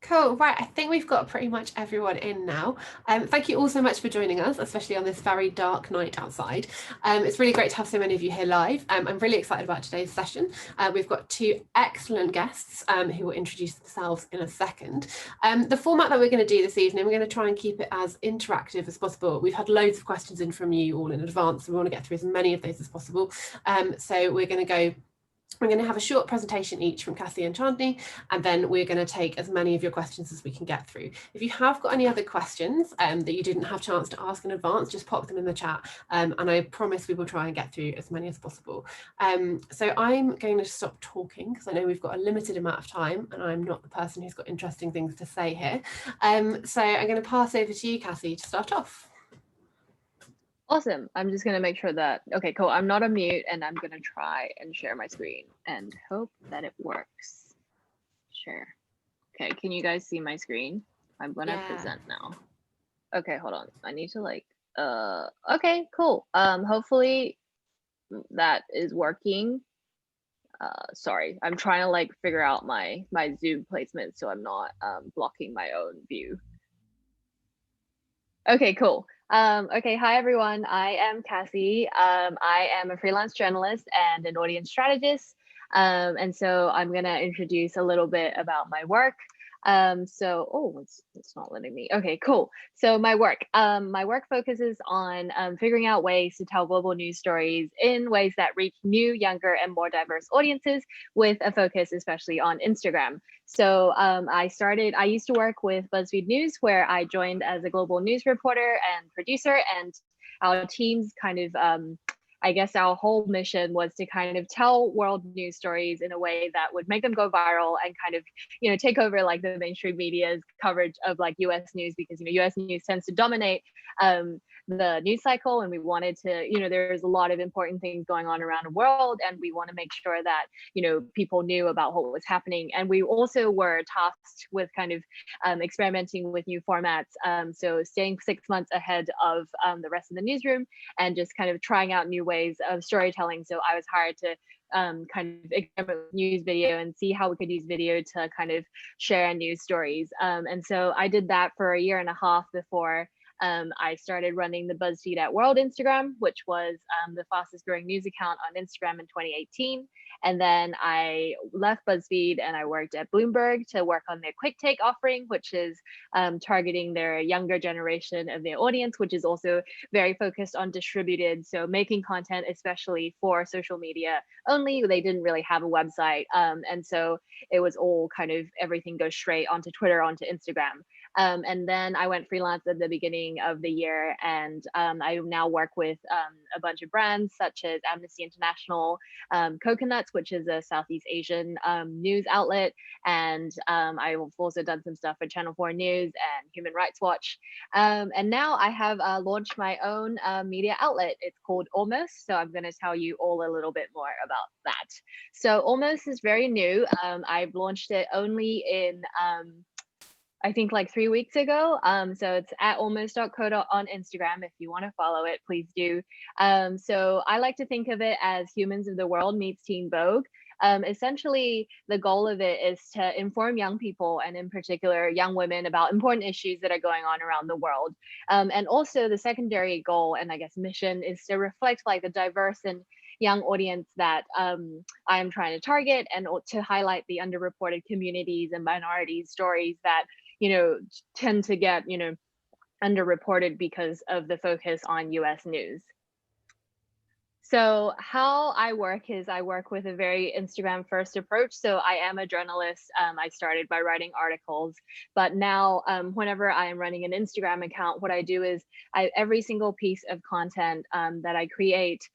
Cool. Right. I think we've got pretty much everyone in now. Thank you all so much for joining us, especially on this very dark night outside. It's really great to have so many of you here live. I'm really excited about today's session. We've got two excellent guests who will introduce themselves in a second. The format that we're going to do this evening, we're going to try and keep it as interactive as possible. We've had loads of questions in from you all in advance, so we want to get through as many of those as possible. So we're going to have a short presentation each from Kassy and Chandni, and then we're going to take as many of your questions as we can get through. If you have got any other questions that you didn't have a chance to ask in advance, just pop them in the chat, and I promise we will try and get through as many as possible. So I'm going to stop talking because I know we've got a limited amount of time and I'm not the person who's got interesting things to say here. So I'm going to pass over to you, Kassy, to start off. Awesome. I'm just going to make sure that, okay, cool. I'm not on mute and I'm going to try and share my screen and hope that it works. Share. Okay, can you guys see my screen? I'm going to present now. Okay, hold on. I need to okay, cool. Hopefully that is working. Sorry, I'm trying to figure out my Zoom placement so I'm not blocking my own view. Okay, cool. Okay, hi everyone. I am Kassy. I am a freelance journalist and an audience strategist. And so I'm gonna introduce a little bit about my work. It's not letting me. Okay, cool. So my work focuses on figuring out ways to tell global news stories in ways that reach new, younger, and more diverse audiences, with a focus especially on Instagram. So I used to work with BuzzFeed News, where I joined as a global news reporter and producer, and our teams I guess our whole mission was to kind of tell world news stories in a way that would make them go viral and kind of, take over the mainstream media's coverage of US news, because, US news tends to dominate the news cycle. And we wanted to, there's a lot of important things going on around the world, and we want to make sure that, people knew about what was happening. And we also were tasked with kind of experimenting with new formats. So staying 6 months ahead of the rest of the newsroom and just kind of trying out new ways of storytelling. So I was hired to kind of experiment with news video and see how we could use video to kind of share news stories. And so I did that for a year and a half before I started running the BuzzFeed at World Instagram, which was the fastest growing news account on Instagram in 2018. And then I left BuzzFeed and I worked at Bloomberg to work on their quick take offering, which is targeting their younger generation of their audience, which is also very focused on distributed. So making content, especially for social media only. They didn't really have a website. And so it was all kind of everything goes straight onto Twitter, onto Instagram. And then I went freelance at the beginning of the year, and I now work with a bunch of brands such as Amnesty International, Coconuts, which is a Southeast Asian news outlet, and I've also done some stuff for Channel 4 News and Human Rights Watch. And now I have launched my own media outlet. It's called Almost, so I'm going to tell you all a little bit more about that. So Almost is very new. I've launched it only in I think 3 weeks ago. So it's at almost.co on Instagram. If you want to follow it, please do. So I like to think of it as Humans of the World meets Teen Vogue. Essentially, the goal of it is to inform young people, and in particular young women, about important issues that are going on around the world. And also the secondary goal, and I guess mission, is to reflect the diverse and young audience that I am trying to target, and to highlight the underreported communities and minority stories that tend to get underreported because of the focus on US news. So how I work is I work with a very Instagram first approach. So I am a journalist. I started by writing articles, but now whenever I am running an Instagram account, what I do is every single piece of content that I create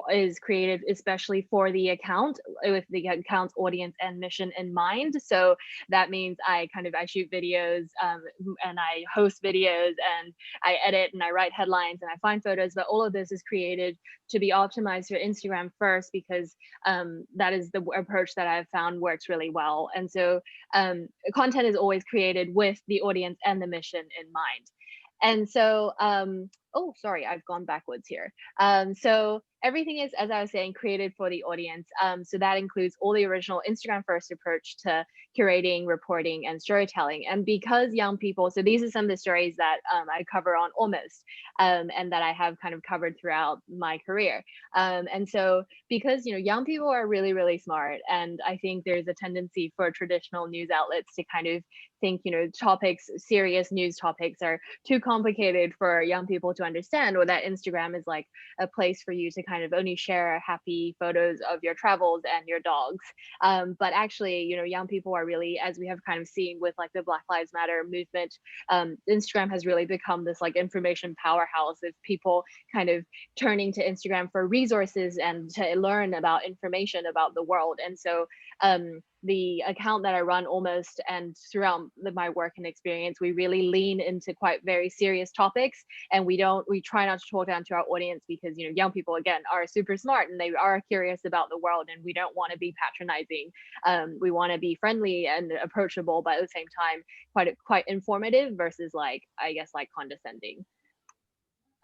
is created especially for the account, with the account's audience and mission in mind. So that means I shoot videos and I host videos and I edit and I write headlines and I find photos, but all of this is created to be optimized for Instagram first, because that is the approach that I've found works really well. And so content is always created with the audience and the mission in mind. And so Oh, sorry, I've gone backwards here. So everything is, as I was saying, created for the audience. So that includes all the original Instagram first approach to curating, reporting, and storytelling. And because young people, so these are some of the stories that I cover on Almost, and that I have kind of covered throughout my career. And so because young people are really, really smart, and I think there's a tendency for traditional news outlets to kind of think topics, serious news topics, are too complicated for young people to understand, or that Instagram is like a place for you to kind of only share happy photos of your travels and your dogs. But actually, young people are really, as we have kind of seen with like the Black Lives Matter movement, Instagram has really become this like information powerhouse of people kind of turning to Instagram for resources and to learn about information about the world. And so the account that I run Almost, and throughout my work and experience, we really lean into quite very serious topics, and we try not to talk down to our audience, because young people again are super smart and they are curious about the world, and we don't want to be patronizing. We want to be friendly and approachable, but at the same time quite informative versus like, I guess, like condescending.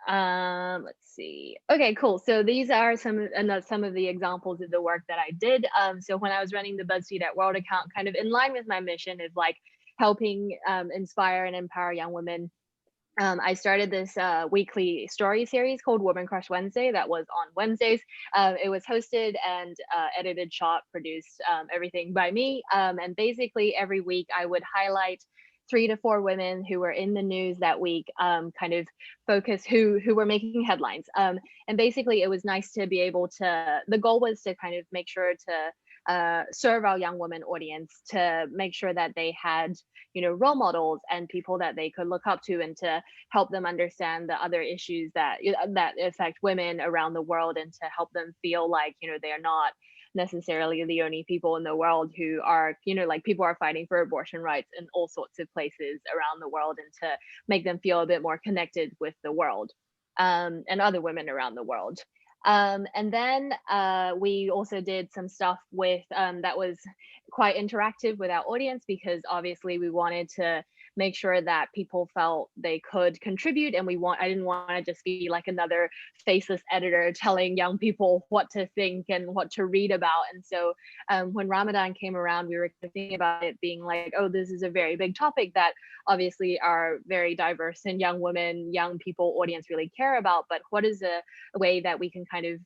Let's see. Okay, cool. So these are some of the examples of the work that I did. So when I was running the BuzzFeed at World account, kind of in line with my mission of like helping inspire and empower young women, I started this weekly story series called Woman Crush Wednesday that was on Wednesdays. It was hosted and edited, shot, produced, everything by me. And basically every week I would highlight 3 to 4 women who were in the news that week, kind of focus who were making headlines. And basically it was nice to be able to, the goal was to kind of make sure to serve our young women audience, to make sure that they had role models and people that they could look up to, and to help them understand the other issues that affect women around the world, and to help them feel like they are not necessarily the only people in the world who are like, people are fighting for abortion rights in all sorts of places around the world, and to make them feel a bit more connected with the world, and other women around the world. And then we also did some stuff with that was quite interactive with our audience, because obviously we wanted to make sure that people felt they could contribute, and I didn't want to just be like another faceless editor telling young people what to think and what to read about. And so when Ramadan came around, we were thinking about it being like, oh, this is a very big topic that obviously our very diverse and young women, young people audience really care about, but what is a way that we can kind of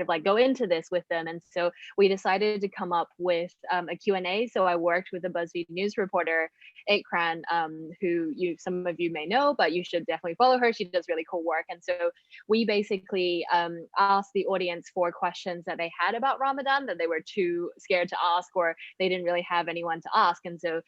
like go into this with them. And so we decided to come up with a Q&A. So I worked with a BuzzFeed news reporter, Ikran, who some of you may know, but you should definitely follow her. She does really cool work. And so we basically asked the audience for questions that they had about Ramadan that they were too scared to ask, or they didn't really have anyone to ask. And so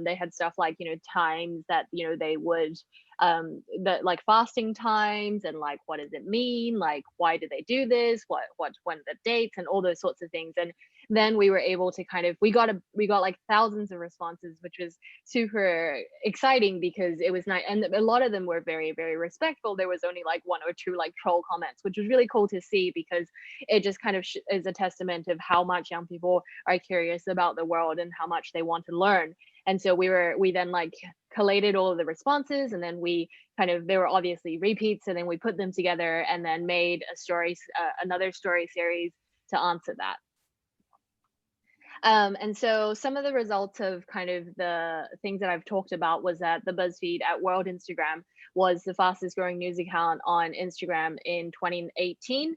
they had stuff like times that they would the like fasting times, and like what does it mean, like why do they do this, when the dates, and all those sorts of things. And then we were able to kind of, we got like thousands of responses, which was super exciting, because it was nice, and a lot of them were very, very respectful. There was only like 1 or 2 like troll comments, which was really cool to see, because it just kind of is a testament of how much young people are curious about the world and how much they want to learn. And so we then like collated all of the responses, and then we kind of, there were obviously repeats, and then we put them together and then made another story series to answer that. And so some of the results of kind of the things that I've talked about was that the BuzzFeed at World Instagram was the fastest growing news account on Instagram in 2018.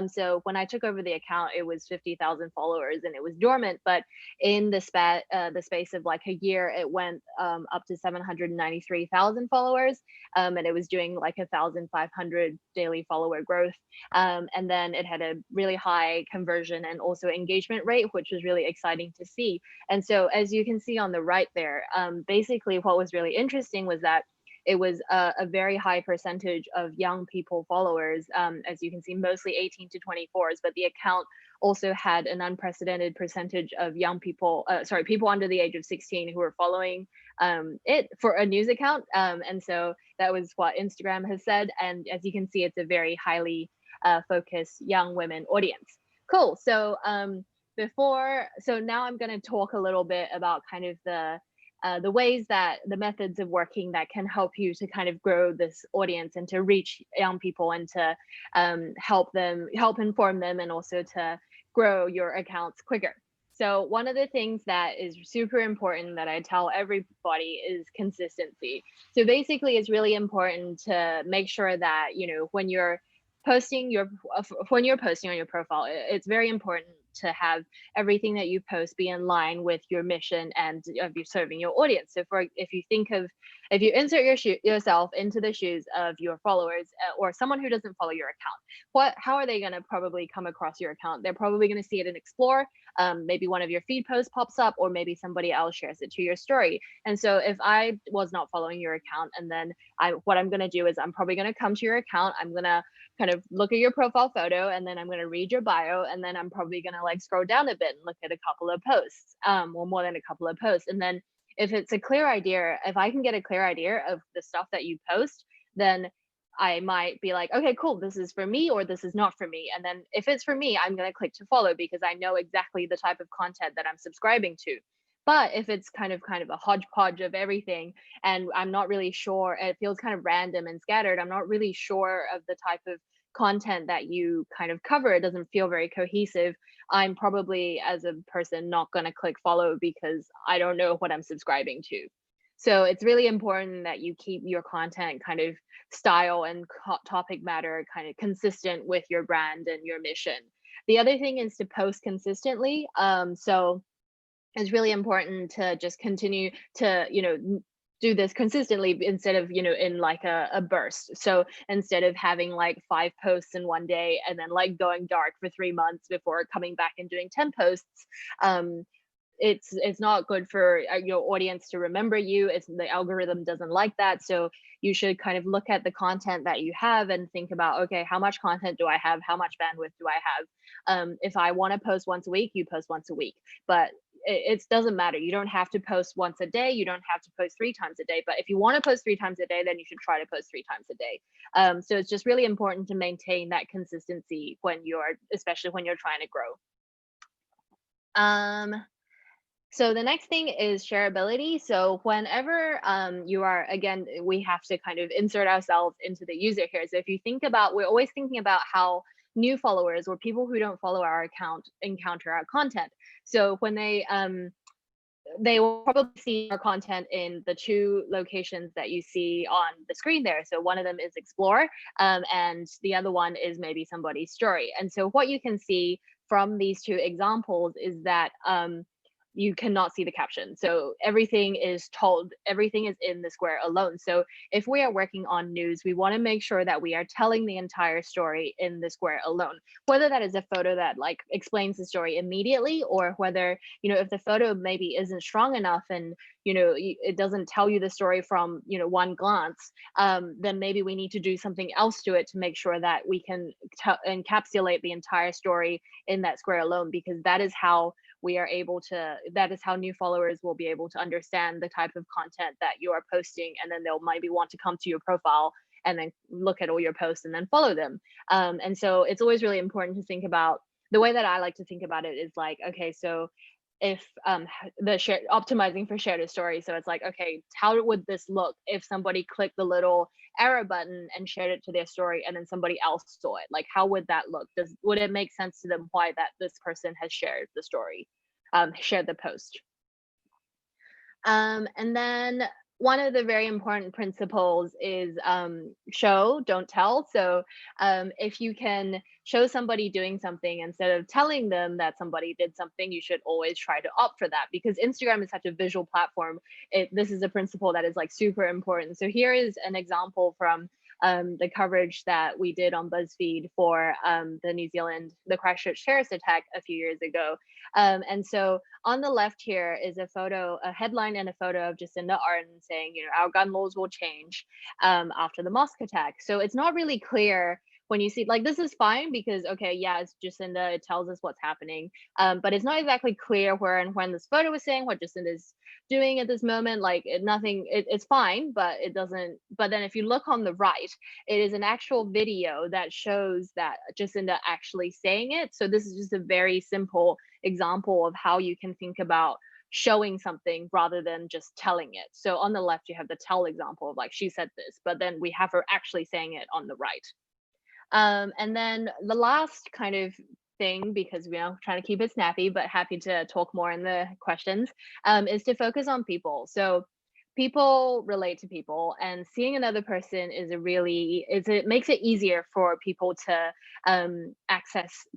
So when I took over the account, it was 50,000 followers and it was dormant, but in the space of like a year, it went up to 793,000 followers, and it was doing like 1,500 daily follower growth. And then it had a really high conversion and also engagement rate, which was really exciting to see. And so as you can see on the right there, basically what was really interesting was that it was a very high percentage of young people followers, as you can see, mostly 18 to 24s, but the account also had an unprecedented percentage of young people, people under the age of 16 who were following it for a news account. And so that was what Instagram has said. And as you can see, it's a very highly focused young women audience. Cool. So now I'm going to talk a little bit about kind of the the methods of working that can help you to kind of grow this audience and to reach young people and to help inform them, and also to grow your accounts quicker. So one of the things that is super important that I tell everybody is consistency. So basically, it's really important to make sure that, when you're posting your when you're posting on your profile, it's very important to have everything that you post be in line with your mission and of you serving your audience. So if you insert yourself into the shoes of your followers, or someone who doesn't follow your account, how are they going to probably come across your account? They're probably going to see it in Explore. Maybe one of your feed posts pops up, or maybe somebody else shares it to your story. And so if I was not following your account, and then what I'm going to do is I'm probably going to come to your account, I'm going to kind of look at your profile photo, and then I'm going to read your bio, and then I'm probably going to like scroll down a bit and look at a couple of posts, or more than a couple of posts. And then if it's a clear idea, if I can get a clear idea of the stuff that you post, then I might be like, okay, cool, this is for me, or this is not for me. And then if it's for me, I'm going to click to follow, because I know exactly the type of content that I'm subscribing to. But if it's kind of a hodgepodge of everything, and I'm not really sure, it feels kind of random and scattered, I'm not really sure of the type of content that you kind of cover, it doesn't feel very cohesive, I'm probably, as a person, not going to click follow, because I don't know what I'm subscribing to. So it's really important that you keep your content kind of style and topic matter kind of consistent with your brand and your mission. The other thing is to post consistently. So it's really important to just continue to, do this consistently, instead of, in like a burst. So instead of having like 5 posts in one day and then like going dark for 3 months before coming back and doing 10 posts, it's not good for your audience to remember you. The algorithm doesn't like that. So you should kind of look at the content that you have and think about, okay, how much content do I have? How much bandwidth do I have? If I want to post once a week, you post once a week. But it doesn't matter. You don't have to post once a day. You don't have to post 3 times a day. But if you want to post 3 times a day, then you should try to post 3 times a day. So it's just really important to maintain that consistency especially when you're trying to grow. So the next thing is shareability. So whenever you are, again, we have to kind of insert ourselves into the user here. So if you think about, we're always thinking about how new followers or people who don't follow our account encounter our content. So when they will probably see our content in the 2 locations that you see on the screen there. So one of them is Explore, and the other one is maybe somebody's story. And so what you can see from these 2 examples is that you cannot see the caption. So everything is in the square alone. So if we are working on news, we want to make sure that we are telling the entire story in the square alone, whether that is a photo that like explains the story immediately, or whether, if the photo maybe isn't strong enough and, it doesn't tell you the story from, one glance, then maybe we need to do something else to it to make sure that we can encapsulate the entire story in that square alone, because that is how new followers will be able to understand the type of content that you are posting, and then they'll maybe want to come to your profile and then look at all your posts and then follow them. And so it's always really important to think about, the way that I like to think about it is like, okay, so if optimizing for share to story. So it's like, okay, how would this look if somebody clicked the little arrow button and shared it to their story, and then somebody else saw it? Like, how would that look? Would it make sense to them why that this person has shared the story, shared the post? And then one of the very important principles is show, don't tell. So if you can show somebody doing something instead of telling them that somebody did something, you should always try to opt for that, because Instagram is such a visual platform. This is a principle that is like super important. So here is an example from the coverage that we did on BuzzFeed for the Christchurch terrorist attack a few years ago. And so on the left here is a headline and a photo of Jacinda Ardern saying, our gun laws will change after the mosque attack. So it's not really clear when you see, like, this is fine because, okay, yeah, it's Jacinda, it tells us what's happening. But it's not exactly clear where and when this photo is saying what Jacinda is doing at this moment. Like, it's fine, but it doesn't. But then if you look on the right, it is an actual video that shows that Jacinda actually saying it. So this is just a very simple example of how you can think about showing something rather than just telling it. So on the left, you have the tell example of like, she said this, but then we have her actually saying it on the right. And then the last kind of thing, because we are trying to keep it snappy, but happy to talk more in the questions, is to focus on people. So people relate to people, and seeing another person it makes it easier for people to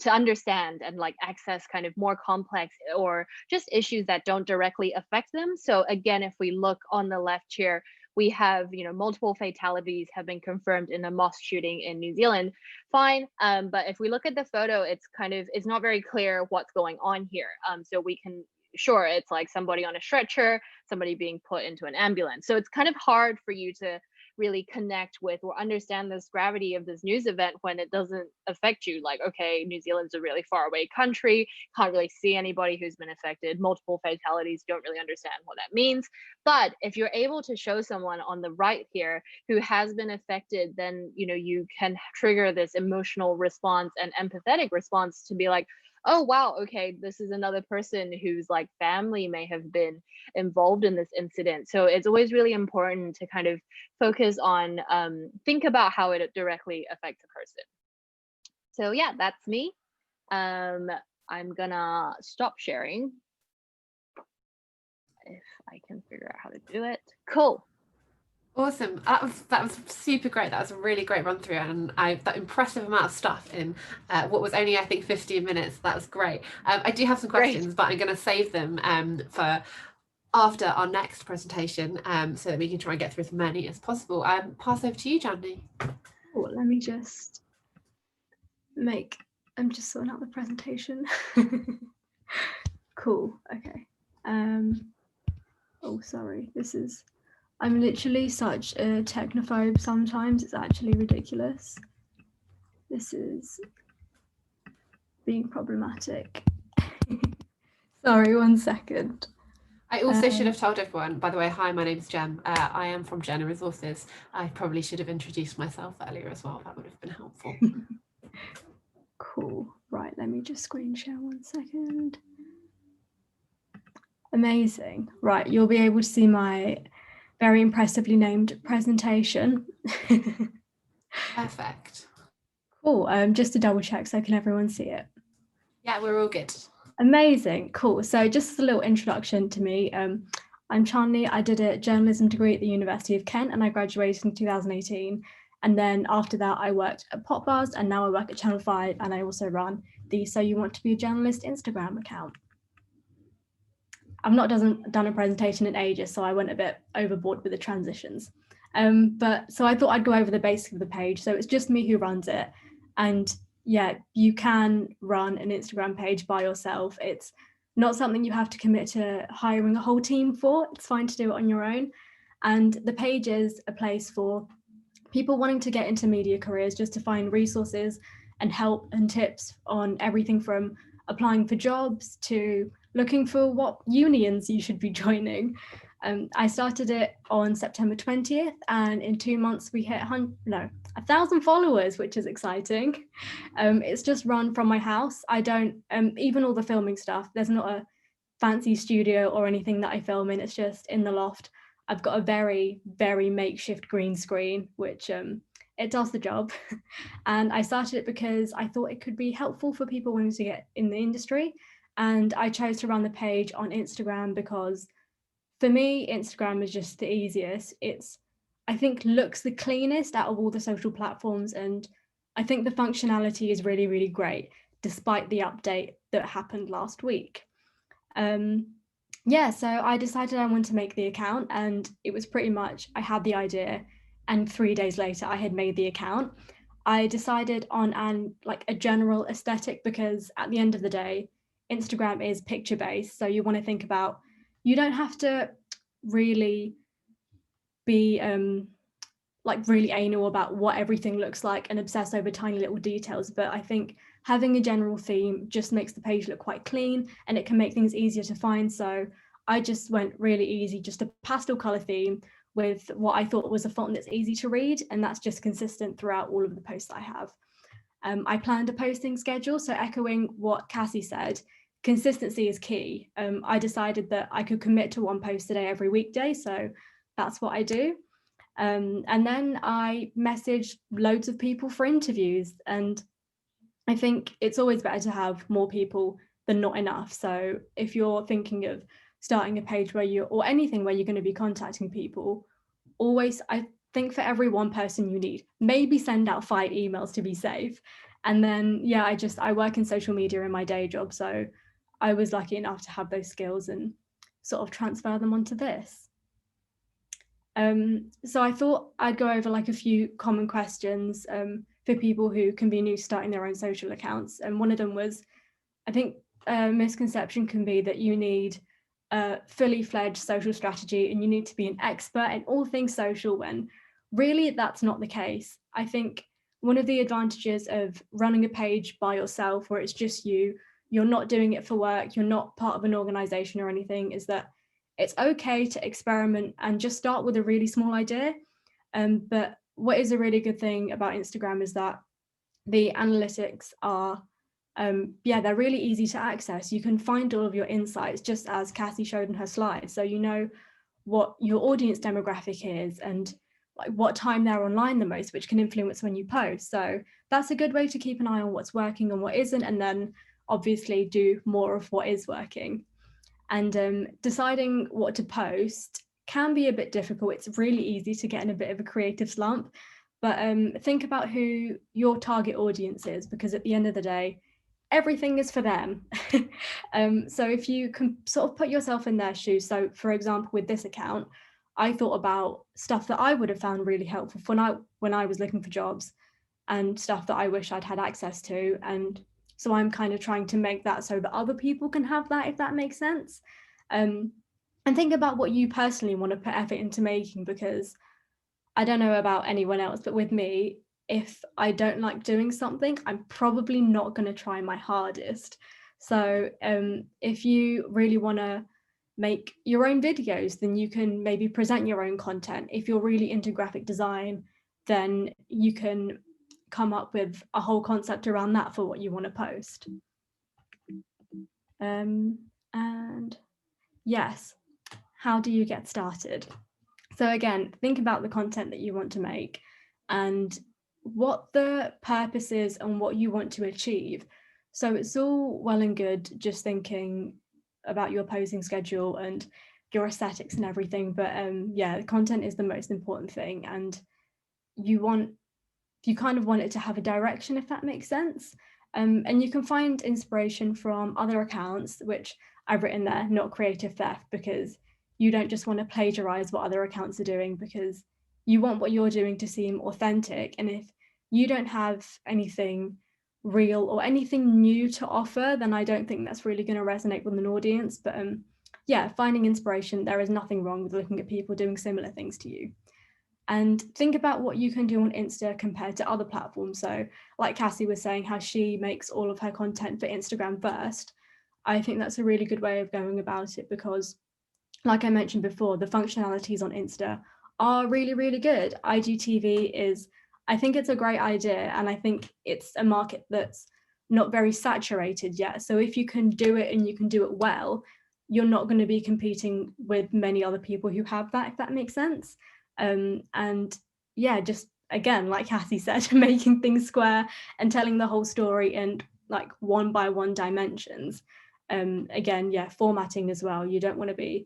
understand and like access kind of more complex or just issues that don't directly affect them. So again, if we look on the left here, we have, multiple fatalities have been confirmed in a mosque shooting in New Zealand. Fine. But if we look at the photo, it's not very clear what's going on here. So we can, sure, it's like somebody on a stretcher, somebody being put into an ambulance. So it's kind of hard for you to really connect with or understand this gravity of this news event when it doesn't affect you. Like, okay, New Zealand's a really far away country, can't really see anybody who's been affected, multiple fatalities, don't really understand what that means. But if you're able to show someone on the right here who has been affected, then you can trigger this emotional response and empathetic response to be like, oh wow, okay, this is another person whose like family may have been involved in this incident. So it's always really important to kind of focus on think about how it directly affects a person. So yeah, that's me. I'm gonna stop sharing if I can figure out how to do it. Cool. Awesome. That was super great. That was a really great run through, and that impressive amount of stuff in what was only, I think, 15 minutes. That was great. I do have some questions, but I'm going to save them for after our next presentation, so that we can try and get through as many as possible. Pass over to you, Chandni. Oh, let me just I'm just sorting out the presentation. Cool. Okay. Oh, sorry. I'm literally such a technophobe sometimes, it's actually ridiculous. This is being problematic. Sorry, 1 second. I also should have told everyone, by the way, hi, my name's Jem. I am from Jenna Resources. I probably should have introduced myself earlier as well. That would have been helpful. Cool. Right, let me just screen share 1 second. Amazing. Right, you'll be able to see my very impressively named presentation. Perfect. Cool. Just to double check, so can everyone see it? Yeah, we're all good. Amazing. Cool. So just a little introduction to me. I'm Chandni. I did a journalism degree at the University of Kent and I graduated in 2018. And then after that, I worked at Pop Buzz and now I work at Channel 5 and I also run the So You Want to Be a Journalist Instagram account. I've not done a presentation in ages, so I went a bit overboard with the transitions. But so I thought I'd go over the basics of the page. So it's just me who runs it. And yeah, you can run an Instagram page by yourself. It's not something you have to commit to hiring a whole team for. It's fine to do it on your own. And the page is a place for people wanting to get into media careers, just to find resources and help and tips on everything from applying for jobs to looking for what unions you should be joining. I started it on September 20th and in 2 months we hit 1,000 followers, which is exciting. It's just run from my house. I don't, even all the filming stuff, there's not a fancy studio or anything that I film in, it's just in the loft. I've got a very, very makeshift green screen, which it does the job. And I started it because I thought it could be helpful for people wanting to get in the industry. And I chose to run the page on Instagram because for me, Instagram is just the easiest. I think, looks the cleanest out of all the social platforms. And I think the functionality is really, really great, despite the update that happened last week. Yeah, so I decided I wanted to make the account and it was pretty much, I had the idea and 3 days later I had made the account. I decided on a general aesthetic because at the end of the day, Instagram is picture based. So you want to think about, you don't have to really be really anal about what everything looks like and obsess over tiny little details. But I think having a general theme just makes the page look quite clean and it can make things easier to find. So I just went really easy, just a pastel color theme with what I thought was a font that's easy to read. And that's just consistent throughout all of the posts I have. I planned a posting schedule. So echoing what Kassy said, consistency is key. I decided that I could commit to one post a day every weekday, so that's what I do. And then I messaged loads of people for interviews, and I think it's always better to have more people than not enough. So if you're thinking of starting a page or anything where you're going to be contacting people, always, I think for every one person you need, maybe send out 5 emails to be safe. And then, yeah, I work in social media in my day job. So I was lucky enough to have those skills and sort of transfer them onto this. So I thought I'd go over like a few common questions for people who can be new starting their own social accounts. And one of them was, I think a misconception can be that you need a fully fledged social strategy and you need to be an expert in all things social, when really that's not the case. I think one of the advantages of running a page by yourself where it's just you're not doing it for work, you're not part of an organization or anything, is that it's okay to experiment and just start with a really small idea. But what is a really good thing about Instagram is that the analytics are, they're really easy to access. You can find all of your insights, just as Kassy showed in her slides. So you know what your audience demographic is and like what time they're online the most, which can influence when you post. So that's a good way to keep an eye on what's working and what isn't, and then obviously do more of what is working. And deciding what to post can be a bit difficult. It's really easy to get in a bit of a creative slump, but think about who your target audience is, because at the end of the day, everything is for them. So if you can sort of put yourself in their shoes. So for example, with this account, I thought about stuff that I would have found really helpful when I was looking for jobs, and stuff that I wish I'd had access to. And so I'm kind of trying to make that so that other people can have that, if that makes sense. And think about what you personally want to put effort into making, because I don't know about anyone else, but with me, if I don't like doing something, I'm probably not going to try my hardest. So if you really want to make your own videos, then you can maybe present your own content. If you're really into graphic design, then you can come up with a whole concept around that for what you want to post. And yes, how do you get started? So again, think about the content that you want to make and what the purpose is and what you want to achieve. So it's all well and good just thinking about your posting schedule and your aesthetics and everything, but the content is the most important thing, and you kind of want it to have a direction, if that makes sense. And you can find inspiration from other accounts, which I've written there, not creative theft, because you don't just want to plagiarize what other accounts are doing, because you want what you're doing to seem authentic. And if you don't have anything real or anything new to offer, then I don't think that's really going to resonate with an audience. But finding inspiration, there is nothing wrong with looking at people doing similar things to you. And think about what you can do on Insta compared to other platforms. So like Kassy was saying, how she makes all of her content for Instagram first. I think that's a really good way of going about it, because like I mentioned before, the functionalities on Insta are really, really good. IGTV I think it's a great idea. And I think it's a market that's not very saturated yet. So if you can do it and you can do it well, you're not going to be competing with many other people who have that, if that makes sense. Just again, like Kassy said, making things square and telling the whole story in like 1 by 1 dimensions. Formatting as well. You don't want to be,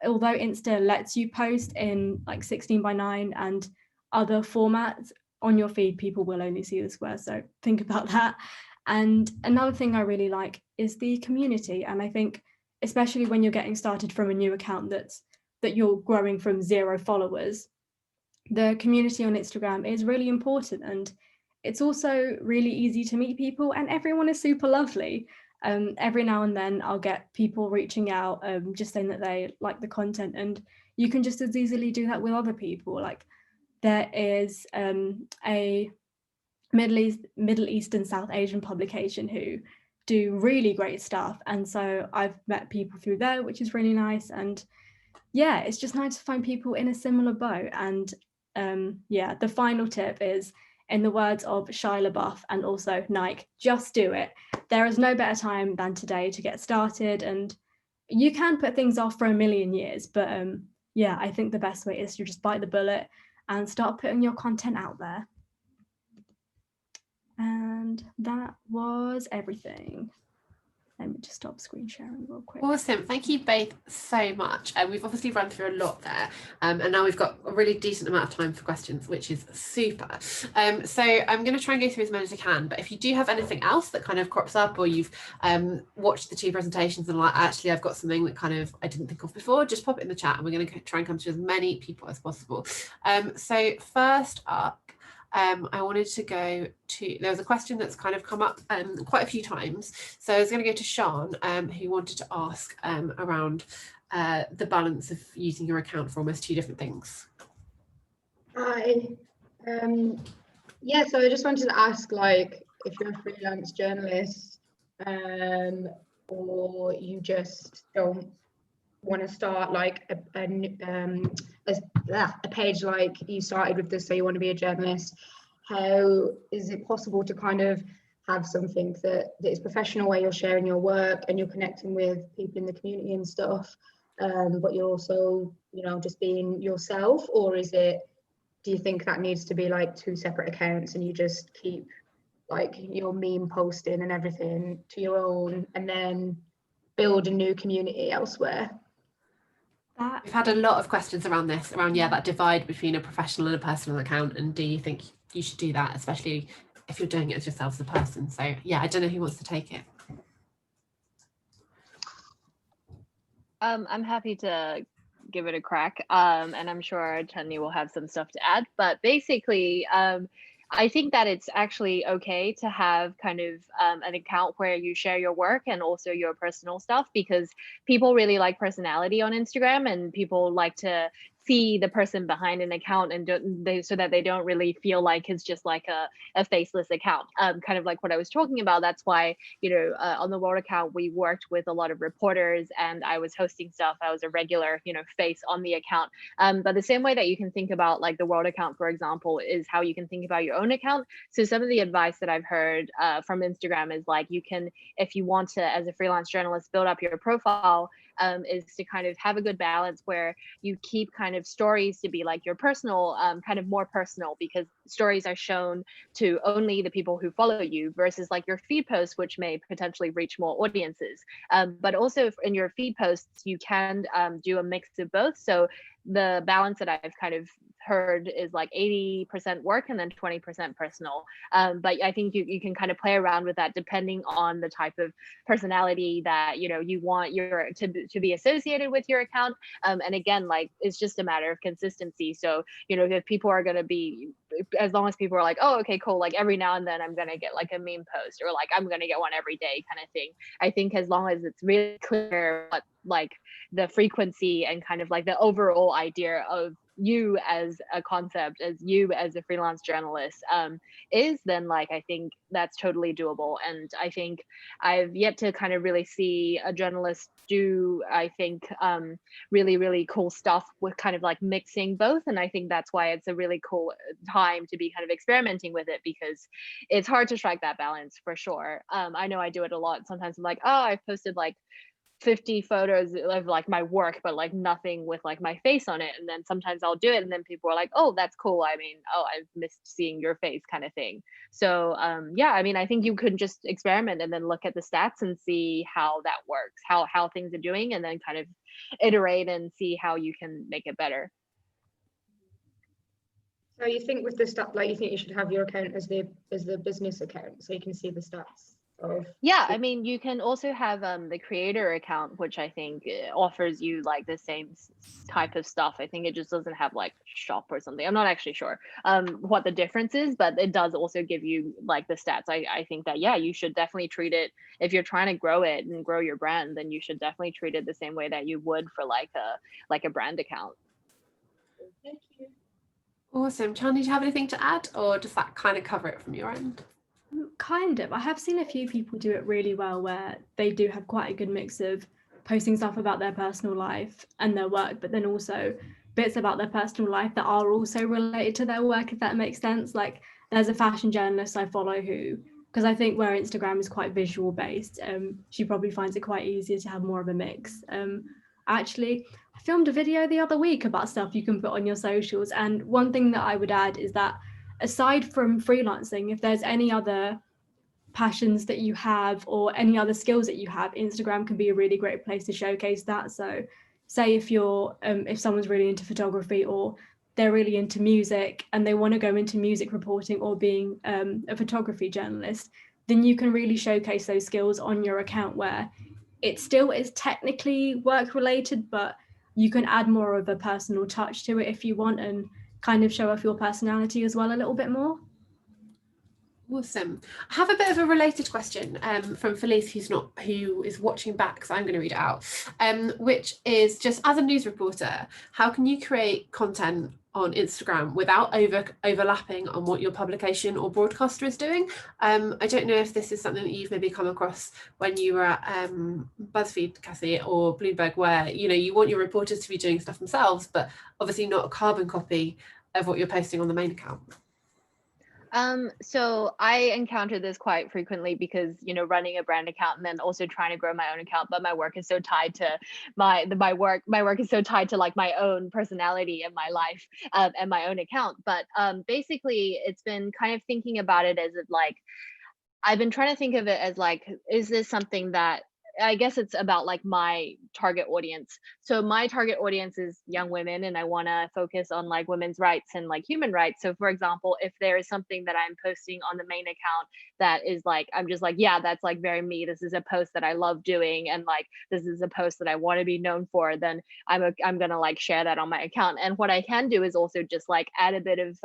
although Insta lets you post in like 16 by 9 and other formats on your feed, people will only see the square. So think about that. And another thing I really like is the community. And I think especially when you're getting started from a new account that you're growing from 0 followers, the community on Instagram is really important. And it's also really easy to meet people, and everyone is super lovely. Every now and then I'll get people reaching out, just saying that they like the content, and you can just as easily do that with other people. Like there is a Middle East and South Asian publication who do really great stuff. And so I've met people through there, which is really nice. And yeah, it's just nice to find people in a similar boat. And the final tip is, in the words of Shia LaBeouf and also Nike, just do it. There is no better time than today to get started, and you can put things off for a million years, but yeah, I think the best way is to just bite the bullet and start putting your content out there. And that was everything. Let me just stop screen sharing real quick. Awesome. Thank you both so much. We've obviously run through a lot there, and now we've got a really decent amount of time for questions, which is super. So I'm going to try and go through as many as I can, but if you do have anything else that kind of crops up, or you've watched the 2 presentations and like, actually I've got something that kind of I didn't think of before, just pop it in the chat and we're going to try and come to as many people as possible. So first up, I wanted to go to, there was a question that's kind of come up quite a few times. So I was going to go to Sean, who wanted to ask around the balance of using your account for almost 2 different things. Hi. Yeah, so I just wanted to ask, like, if you're a freelance journalist or you just don't want to start like a page like you started with this, so you want to be a journalist, how is it possible to kind of have something that is professional, where you're sharing your work and you're connecting with people in the community and stuff, but you're also, you know, just being yourself? Or is it, do you think that needs to be like 2 separate accounts and you just keep like your meme posting and everything to your own and then build a new community elsewhere? We've had a lot of questions around this, around that divide between a professional and a personal account, and do you think you should do that, especially if you're doing it as yourself as a person? So yeah, I don't know who wants to take it. I'm happy to give it a crack, and I'm sure Chandni will have some stuff to add, but basically I think that it's actually okay to have kind of an account where you share your work and also your personal stuff, because people really like personality on Instagram, and people like to see the person behind an account, and so that they don't really feel like it's just like a faceless account, kind of like what I was talking about. That's why, you know, on the World account, we worked with a lot of reporters, and I was hosting stuff. I was a regular, you know, face on the account. But the same way that you can think about like the World account, for example, is how you can think about your own account. So some of the advice that I've heard from Instagram is like, you can, if you want to, as a freelance journalist, build up your profile, is to kind of have a good balance where you keep kind of stories to be like your personal, kind of more personal, because stories are shown to only the people who follow you, versus like your feed posts, which may potentially reach more audiences. But also in your feed posts, you can do a mix of both. So the balance that I've kind of heard is like 80% work and then 20% personal. But I think you can kind of play around with that depending on the type of personality that, you know, you want your to be associated with your account. And again, like, it's just a matter of consistency. So, you know, if people are going to be, as long as people are like, oh, okay, cool, like every now and then I'm going to get like a meme post, or like I'm going to get one every day kind of thing. I think as long as it's really clear what like the frequency and kind of like the overall idea of you as a concept, as you as a freelance journalist is, then like I think that's totally doable. And I think I've yet to kind of really see a journalist do, I think, really, really cool stuff with kind of like mixing both. And I think that's why it's a really cool time to be kind of experimenting with it, because it's hard to strike that balance for sure. I know I do it a lot. Sometimes I'm like, oh, I've posted like 50 photos of like my work, but like nothing with like my face on it. And then sometimes I'll do it and then people are like, oh, that's cool. I mean, oh, I've missed seeing your face kind of thing. So yeah, I mean, I think you could just experiment and then look at the stats and see how that works, how things are doing, and then kind of iterate and see how you can make it better. So you think with the stat, like, you think you should have your account as the business account, so you can see the stats of? Yeah, I mean, you can also have the creator account, which I think offers you like the same type of stuff. I think it just doesn't have like shop or something. I'm not actually sure what the difference is, but it does also give you like the stats. I think that, yeah, you should definitely treat it, if you're trying to grow it and grow your brand, then you should definitely treat it the same way that you would for like a brand account. Thank you. Awesome. Chandni, do you have anything to add, or does that kind of cover it from your end? Kind of. I have seen a few people do it really well, where they do have quite a good mix of posting stuff about their personal life and their work, but then also bits about their personal life that are also related to their work, if that makes sense. Like, there's a fashion journalist I follow who, because I think where Instagram is quite visual based, she probably finds it quite easier to have more of a mix. Actually, I filmed a video the other week about stuff you can put on your socials. And one thing that I would add is that aside from freelancing, if there's any other passions that you have or any other skills that you have, Instagram can be a really great place to showcase that. So say if you're if someone's really into photography or they're really into music and they want to go into music reporting or being a photography journalist, then you can really showcase those skills on your account where it still is technically work related, but you can add more of a personal touch to it if you want and kind of show off your personality as well a little bit more. Awesome. I have a bit of a related question from Felice, who is watching back, so I'm going to read it out, which is just, as a news reporter, how can you create content on Instagram without overlapping on what your publication or broadcaster is doing? I don't know if this is something that you've maybe come across when you were at BuzzFeed, Kassy, or Bloomberg, where you want your reporters to be doing stuff themselves, but obviously not a carbon copy of what you're posting on the main account. So I encounter this quite frequently because, running a brand account and then also trying to grow my own account, but my work is so tied to my work is so tied to like my own personality and my life, and my own account. But basically it's been kind of thinking about it as like, I've been trying to think of it as like, is this something that, I guess it's about like my target audience. So my target audience is young women, and I want to focus on like women's rights and like human rights. So for example, if there is something that I'm posting on the main account that is like, I'm just like, yeah, that's like very me. This is a post that I love doing, and like this is a post that I want to be known for, then I'm gonna like share that on my account. And what I can do is also just like add a bit of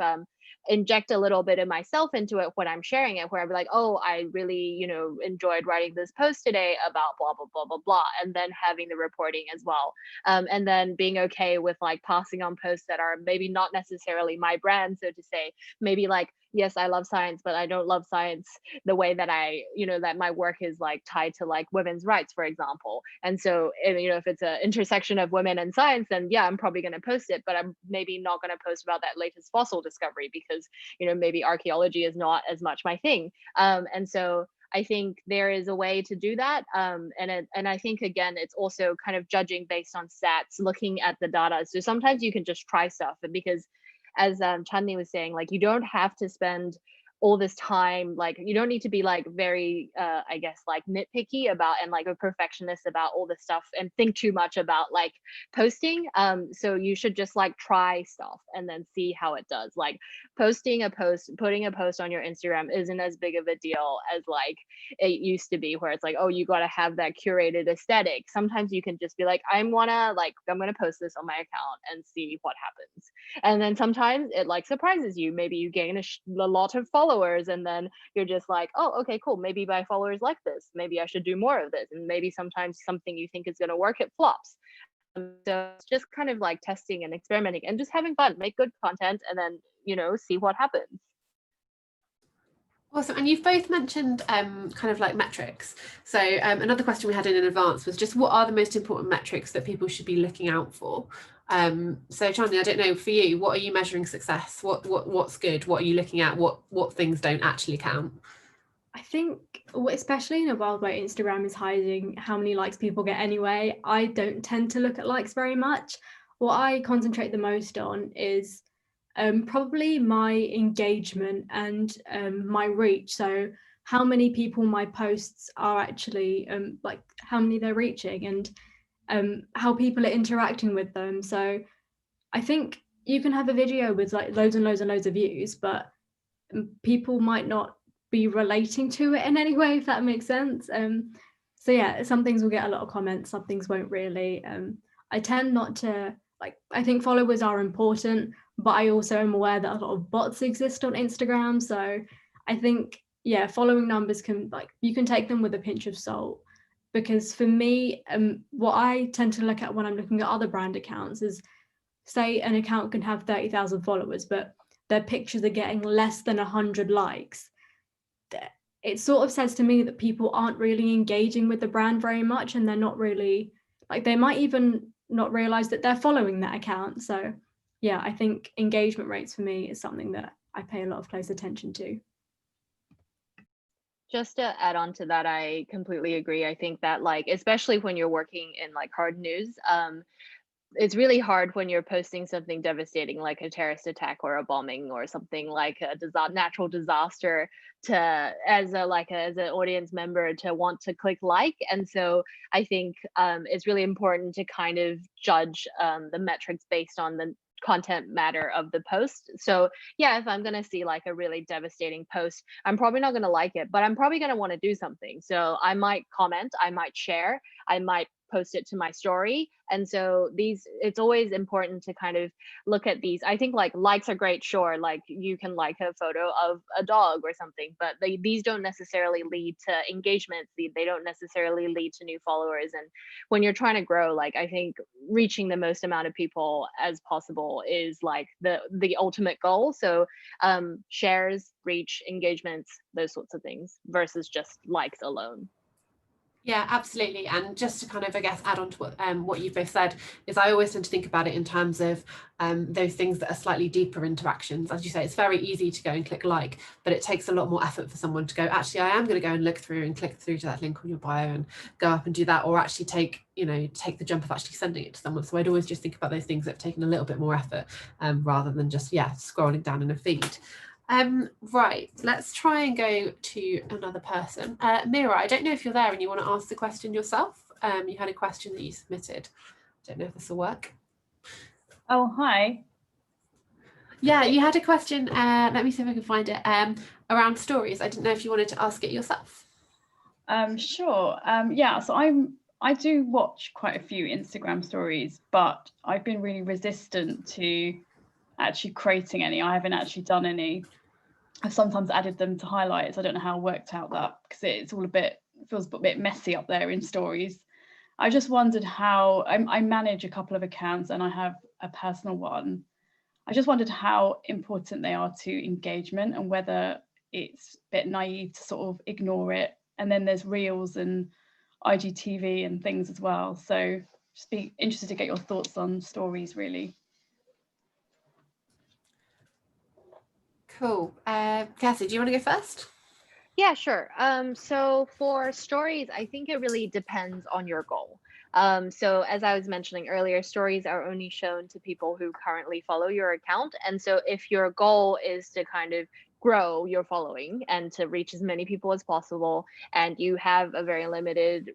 inject a little bit of myself into it when I'm sharing it, where I'll be like, oh, I really, enjoyed writing this post today about blah, blah, blah, blah, blah, and then having the reporting as well. And then being okay with like passing on posts that are maybe not necessarily my brand, so to say, maybe like, yes, I love science, but I don't love science the way that that my work is like tied to like women's rights, for example. And so, if it's an intersection of women and science, then yeah, I'm probably going to post it, but I'm maybe not going to post about that latest fossil discovery because, maybe archaeology is not as much my thing. And so I think there is a way to do that. And I think, again, it's also kind of judging based on stats, looking at the data. So sometimes you can just try stuff, because as Chandni was saying, like, you don't have to spend all this time, like you don't need to be like very I guess like nitpicky about and like a perfectionist about all this stuff and think too much about like posting. So you should just like try stuff and then see how it does. Like putting a post on your Instagram isn't as big of a deal as like it used to be, where it's like, oh, you got to have that curated aesthetic. Sometimes you can just be like, I'm gonna post this on my account and see what happens. And then sometimes it like surprises you. Maybe you gain a lot of followers, and then you're just like, oh, okay, cool. Maybe my followers like this. Maybe I should do more of this. And maybe sometimes something you think is going to work, it flops. So it's just kind of like testing and experimenting and just having fun, make good content, and then, see what happens. Awesome. And you've both mentioned kind of like metrics. So another question we had in advance was just, what are the most important metrics that people should be looking out for? So Chandni, I don't know, for you, what are you measuring success? What's good? What are you looking at? What things don't actually count? I think, especially in a world where Instagram is hiding how many likes people get anyway, I don't tend to look at likes very much. What I concentrate the most on is probably my engagement and my reach. So how many people my posts are actually like how many they're reaching, and how people are interacting with them. So I think you can have a video with like loads and loads and loads of views, but people might not be relating to it in any way, if that makes sense. So yeah, some things will get a lot of comments, some things won't really. I tend not to, like, I think followers are important, but I also am aware that a lot of bots exist on Instagram. So I think, yeah, following numbers can, like, you can take them with a pinch of salt. Because for me, what I tend to look at when I'm looking at other brand accounts is, say an account can have 30,000 followers, but their pictures are getting less than 100 likes. It sort of says to me that people aren't really engaging with the brand very much, and they're not really, like, they might even not realize that they're following that account. So yeah, I think engagement rates for me is something that I pay a lot of close attention to. Just to add on to that, I completely agree. I think that, like, especially when you're working in like hard news, it's really hard when you're posting something devastating like a terrorist attack or a bombing or something like a natural disaster, to as an audience member to want to click like. And so I think it's really important to kind of judge the metrics based on the content matter of the post. So yeah, if I'm going to see like a really devastating post, I'm probably not going to like it, but I'm probably going to want to do something. So I might comment, I might share, I might post it to my story. And so it's always important to kind of look at these. I think like likes are great, sure, like you can like a photo of a dog or something, but these don't necessarily lead to engagements. They don't necessarily lead to new followers. And when you're trying to grow, like I think reaching the most amount of people as possible is like the ultimate goal. So shares, reach, engagements, those sorts of things versus just likes alone. Yeah, absolutely. And just to kind of, I guess, add on to what you've both said, is I always tend to think about it in terms of those things that are slightly deeper interactions. As you say, it's very easy to go and click like, but it takes a lot more effort for someone to go, actually, I am going to go and look through and click through to that link on your bio and go up and do that, or actually take the jump of actually sending it to someone. So I'd always just think about those things that have taken a little bit more effort rather than just, scrolling down in a feed. Right, let's try and go to another person. Mira, I don't know if you're there and you want to ask the question yourself. You had a question that you submitted. I don't know if this will work. Oh, hi. Yeah, you had a question. Let me see if I can find it. Around stories. I didn't know if you wanted to ask it yourself. Sure. Yeah, so I do watch quite a few Instagram stories, but I've been really resistant to actually creating any. I haven't actually done any. I've sometimes added them to highlights. I don't know how I worked out that, because it's all feels a bit messy up there in stories. I just wondered how I manage a couple of accounts and I have a personal one. I just wondered how important they are to engagement and whether it's a bit naive to sort of ignore it. And then there's Reels and IGTV and things as well. So just be interested to get your thoughts on stories, really. Cool. Kassy, do you want to go first? Yeah, sure. So for stories, I think it really depends on your goal. So as I was mentioning earlier, stories are only shown to people who currently follow your account. And so if your goal is to kind of grow your following and to reach as many people as possible, and you have a very limited,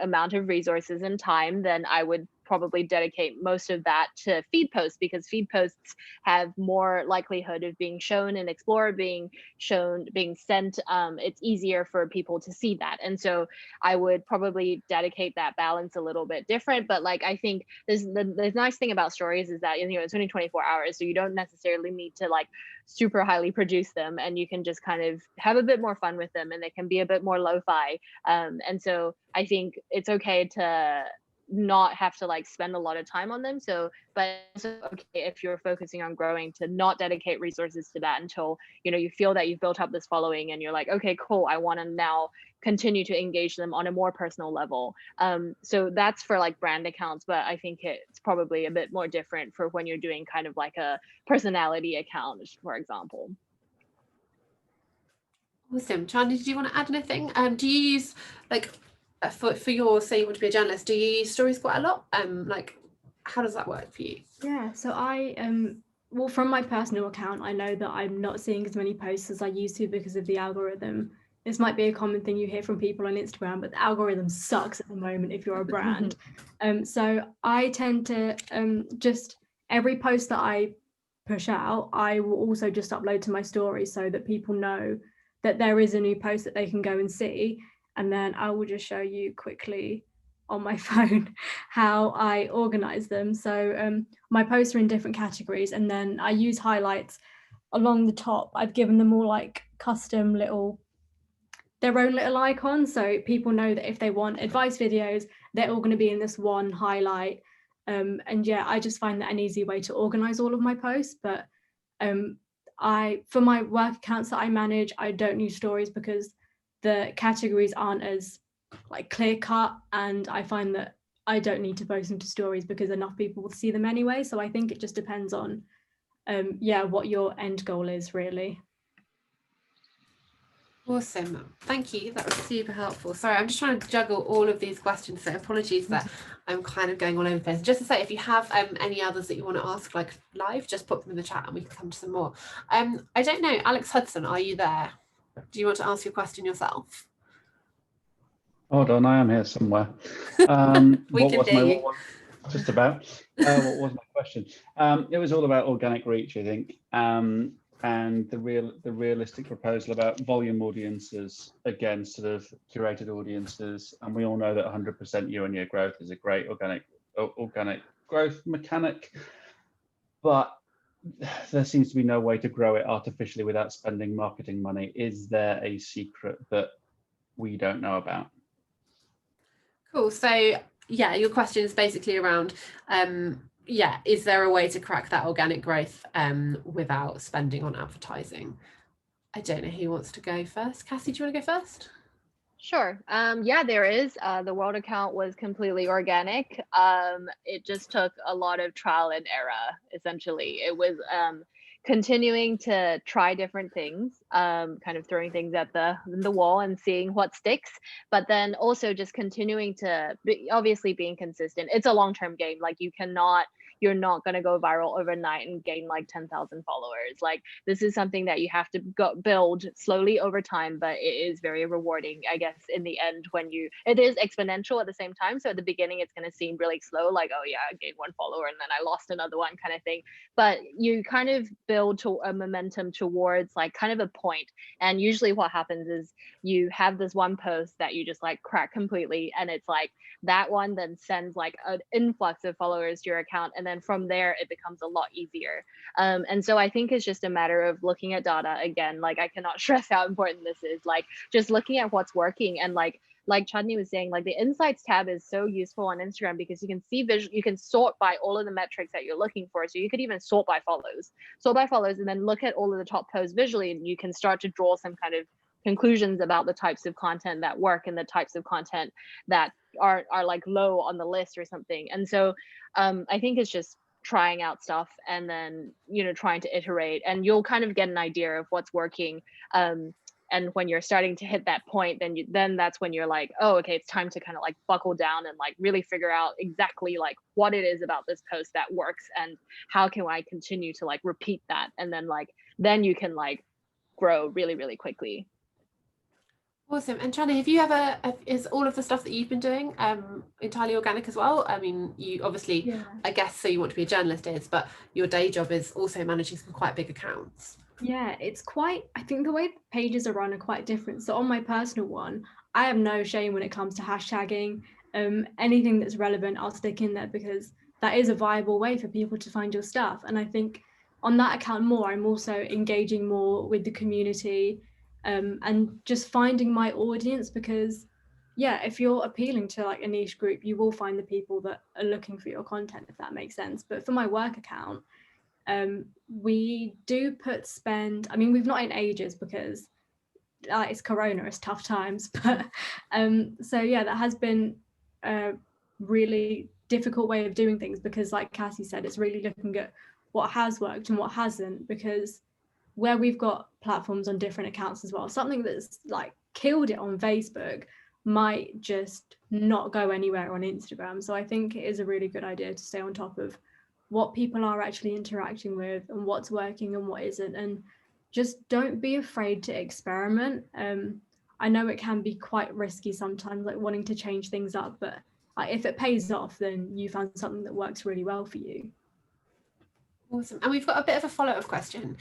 amount of resources and time, then I would probably dedicate most of that to feed posts, because feed posts have more likelihood of being shown in Explore, being sent. It's easier for people to see that. And so I would probably dedicate that balance a little bit different. But like, I think the nice thing about stories is that, it's only 24 hours. So you don't necessarily need to like super highly produce them, and you can just kind of have a bit more fun with them, and they can be a bit more lo-fi. And so I think it's okay to not have to like spend a lot of time on them. So, but it's okay if you're focusing on growing to not dedicate resources to that until, you feel that you've built up this following and you're like, okay, cool, I want to now continue to engage them on a more personal level. So that's for like brand accounts, but I think it's probably a bit more different for when you're doing kind of like a personality account, for example. Awesome. Chandni, did you want to add anything? Do you use like for your, say you want to be a journalist, do you use stories quite a lot? Like how does that work for you? Yeah, so I well, from my personal account, I know that I'm not seeing as many posts as I used to because of the algorithm. This might be a common thing you hear from people on Instagram, but the algorithm sucks at the moment if you're a brand. So I tend to just every post that I push out, I will also just upload to my story so that people know that there is a new post that they can go and see. And then I will just show you quickly on my phone how I organize them. So my posts are in different categories, and then I use highlights along the top. I've given them all like custom their own little icons, so people know that if they want advice videos, they're all going to be in this one highlight. And yeah, I just find that an easy way to organize all of my posts. But for my work accounts that I manage, I don't use stories because the categories aren't as like clear cut, and I find that I don't need to post into stories because enough people will see them anyway. So I think it just depends on what your end goal is really. Awesome, thank you, that was super helpful. Sorry, I'm just trying to juggle all of these questions, so apologies that I'm kind of going all over the place. Just to say, if you have any others that you want to ask like live, just put them in the chat and we can come to some more. I don't know, Alex Hudson, are you there? Do you want to ask your question yourself? Hold on, I am here somewhere. We can hear you. Just about. What was my question? It was all about organic reach, I think, and the realistic proposal about volume audiences against sort of curated audiences. And we all know that 100% year-on-year growth is a great organic growth mechanic, but there seems to be no way to grow it artificially without spending marketing money. Is there a secret that we don't know about? Cool. So yeah, your question is basically around is there a way to crack that organic growth without spending on advertising? I don't know who wants to go first. Kassy, do you want to go first? Sure. Yeah, there is. The world account was completely organic. It just took a lot of trial and error, essentially. It was continuing to try different things, kind of throwing things at the wall and seeing what sticks, but then also just continuing to obviously being consistent. It's a long-term game. Like you're not going to go viral overnight and gain like 10,000 followers. Like this is something that you have to build slowly over time, but it is very rewarding, I guess, in the end when it is exponential at the same time. So at the beginning, it's going to seem really slow, like, oh yeah, I gained 1 follower and then I lost another one kind of thing. But you kind of build to a momentum towards like kind of a point. And usually what happens is you have this one post that you just like crack completely. And it's like that one then sends like an influx of followers to your account. And then from there, it becomes a lot easier. And so I think it's just a matter of looking at data again. Like I cannot stress how important this is, like just looking at what's working. And like Chandni was saying, like the insights tab is so useful on Instagram because you can see you can sort by all of the metrics that you're looking for. So you could even sort by follows, and then look at all of the top posts visually, and you can start to draw some kind of conclusions about the types of content that work and the types of content that are like low on the list or something. And so I think it's just trying out stuff and then, trying to iterate, and you'll kind of get an idea of what's working. And when you're starting to hit that point, then that's when you're like, oh, okay, it's time to kind of like buckle down and like really figure out exactly like what it is about this post that works and how can I continue to like repeat that. And then you can like grow really, really quickly. Awesome. And Chandni, have you ever, is all of the stuff that you've been doing entirely organic as well? I mean, you obviously, I guess, so you want to be a journalist but your day job is also managing some quite big accounts. Yeah, it's quite, I think the way pages are run are quite different. So on my personal one, I have no shame when it comes to hashtagging. Anything that's relevant, I'll stick in there because that is a viable way for people to find your stuff. And I think on that account I'm also engaging more with the community and just finding my audience because, if you're appealing to like a niche group, you will find the people that are looking for your content, if that makes sense. But for my work account, we do put spend, I mean, we've not in ages because it's Corona, it's tough times, but so that has been a really difficult way of doing things because like Kassy said, it's really looking at what has worked and what hasn't, because where we've got platforms on different accounts as well, something that's like killed it on Facebook might just not go anywhere on Instagram. So I think it is a really good idea to stay on top of what people are actually interacting with and what's working and what isn't, and just don't be afraid to experiment. I know it can be quite risky sometimes, like wanting to change things up, but if it pays off, then you found something that works really well for you. Awesome. And we've got a bit of a follow-up question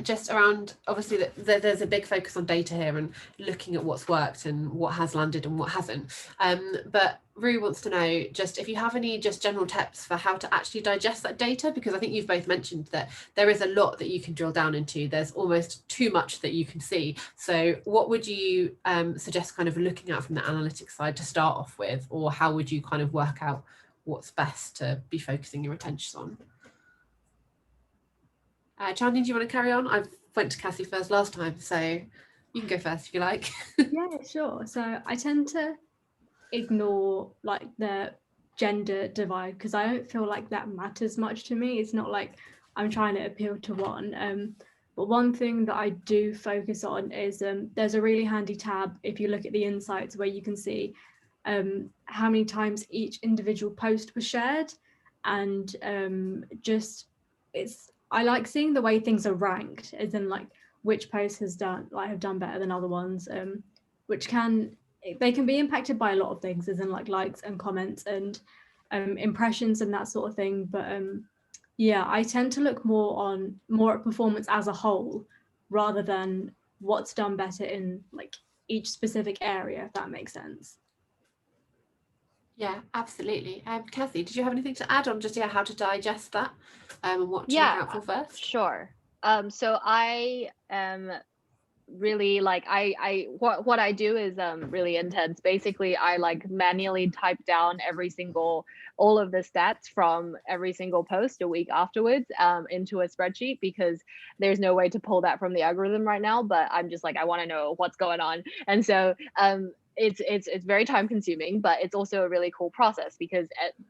just around, obviously there's a big focus on data here and looking at what's worked and what has landed and what hasn't, but Rue wants to know just if you have any just general tips for how to actually digest that data, because I think you've both mentioned that there is a lot that you can drill down into. There's almost too much that you can see. So what would you suggest kind of looking at from the analytics side to start off with, or how would you kind of work out what's best to be focusing your attention on? Chandni, do you want to carry on? I went to Kassy first last time, so you can go first if you like. Yeah, sure. So I tend to ignore like the gender divide because I don't feel like that matters much to me. It's not like I'm trying to appeal to one. But one thing that I do focus on is there's a really handy tab if you look at the insights where you can see how many times each individual post was shared, and I like seeing the way things are ranked, as in like which post have done better than other ones, which they can be impacted by a lot of things, as in like likes and comments and impressions and that sort of thing. But yeah, I tend to look more at performance as a whole rather than what's done better in like each specific area, if that makes sense. Yeah, absolutely. Kassy, did you have anything to add on just how to digest that and what to look Yeah, out for first? sure. So I am really like what I do is really intense. Basically, I like manually type down all of the stats from every single post a week afterwards into a spreadsheet, because there's no way to pull that from the algorithm right now, but I'm just like, I want to know what's going on. And so it's very time consuming, but it's also a really cool process, because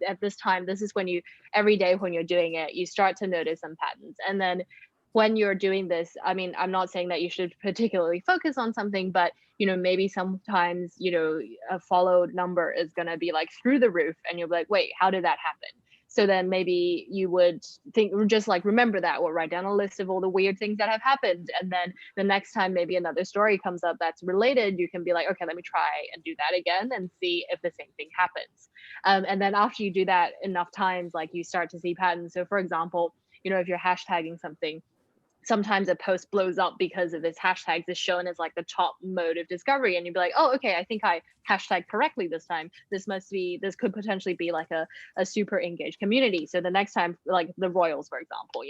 at this time, this is when every day when you're doing it, you start to notice some patterns. And then when you're doing this, I mean, I'm not saying that you should particularly focus on something, but maybe sometimes a followed number is going to be like through the roof, and you'll be like, wait, how did that happen? So then maybe you would just like remember that, or write down a list of all the weird things that have happened, and then the next time maybe another story comes up that's related, you can be like, okay, let me try and do that again and see if the same thing happens. And then after you do that enough times, like you start to see patterns. So for example, if you're hashtagging something, sometimes a post blows up because of its hashtags is shown as like the top mode of discovery, and you'd be like, oh, okay, I think I hashtagged correctly this time. This could potentially be like a super engaged community. So the next time, like the Royals, for example,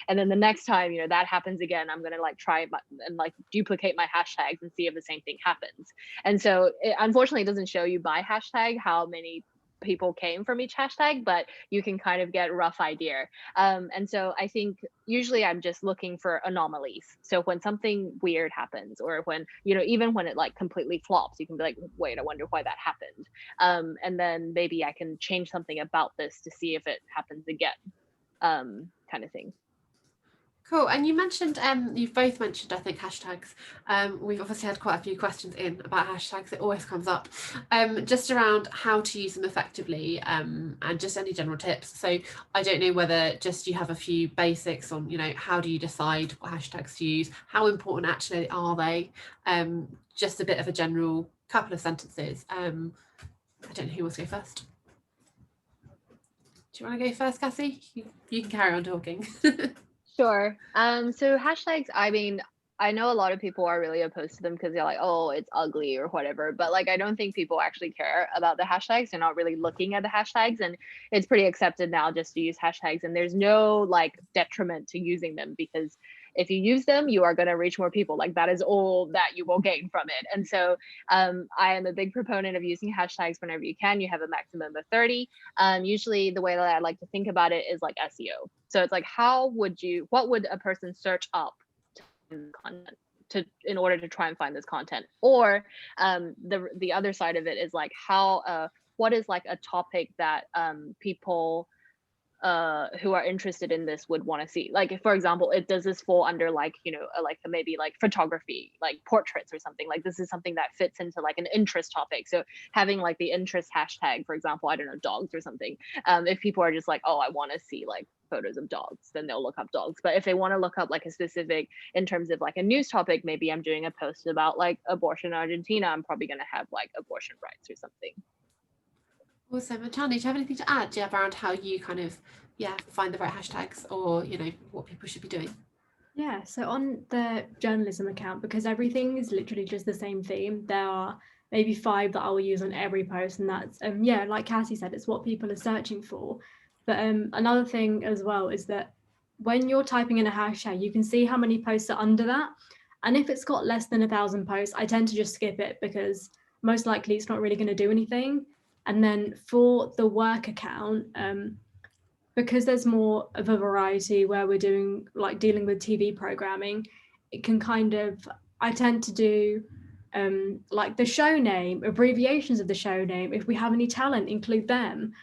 and then the next time, that happens again, I'm going to like try and like duplicate my hashtags and see if the same thing happens. And so it unfortunately doesn't show you by hashtag how many people came from each hashtag, but you can kind of get a rough idea. And so I think usually I'm just looking for anomalies. So when something weird happens, or when, even when it like completely flops, you can be like, wait, I wonder why that happened. And then maybe I can change something about this to see if it happens again, kind of thing. Cool. And you mentioned, you've both mentioned, I think, hashtags. We've obviously had quite a few questions in about hashtags. It always comes up, just around how to use them effectively, and just any general tips. So I don't know whether just you have a few basics on, how do you decide what hashtags to use? How important actually are they? Just a bit of a general couple of sentences. I don't know who wants to go first. Do you want to go first, Kassy? You can carry on talking. Sure. So hashtags, I mean, I know a lot of people are really opposed to them because they're like, oh, it's ugly or whatever. But like, I don't think people actually care about the hashtags. They're not really looking at the hashtags, and it's pretty accepted now just to use hashtags. And there's no like detriment to using them, because if you use them, you are going to reach more people. Like that is all that you will gain from it. And so I am a big proponent of using hashtags whenever you can. You have a maximum of 30. Usually the way that I like to think about it is like SEO. So it's like, what would a person search up content in order to try and find this content? Or the other side of it is like what is like a topic that people who are interested in this would want to see. Like, for example, does this fall under like, like maybe like photography, like portraits or something? Like this is something that fits into like an interest topic. So having like the interest hashtag, for example, I don't know, dogs or something. If people are just like, oh, I want to see like photos of dogs, then they'll look up dogs. But if they want to look up like a specific, in terms of like a news topic, maybe I'm doing a post about like abortion in Argentina, I'm probably going to have like abortion rights or something. Awesome. And Chandni, do you have anything to add around how you kind of find the right hashtags, or what people should be doing? Yeah, so on the journalism account, because everything is literally just the same theme, there are maybe 5 that I will use on every post, and that's like Kassy said, it's what people are searching for. But another thing as well is that when you're typing in a hashtag, you can see how many posts are under that, and if it's got less than 1,000 posts, I tend to just skip it, because most likely it's not really going to do anything. And then for the work account, because there's more of a variety where we're dealing with TV programming, it can I tend to do like the show name, abbreviations of the show name. If we have any talent, include them.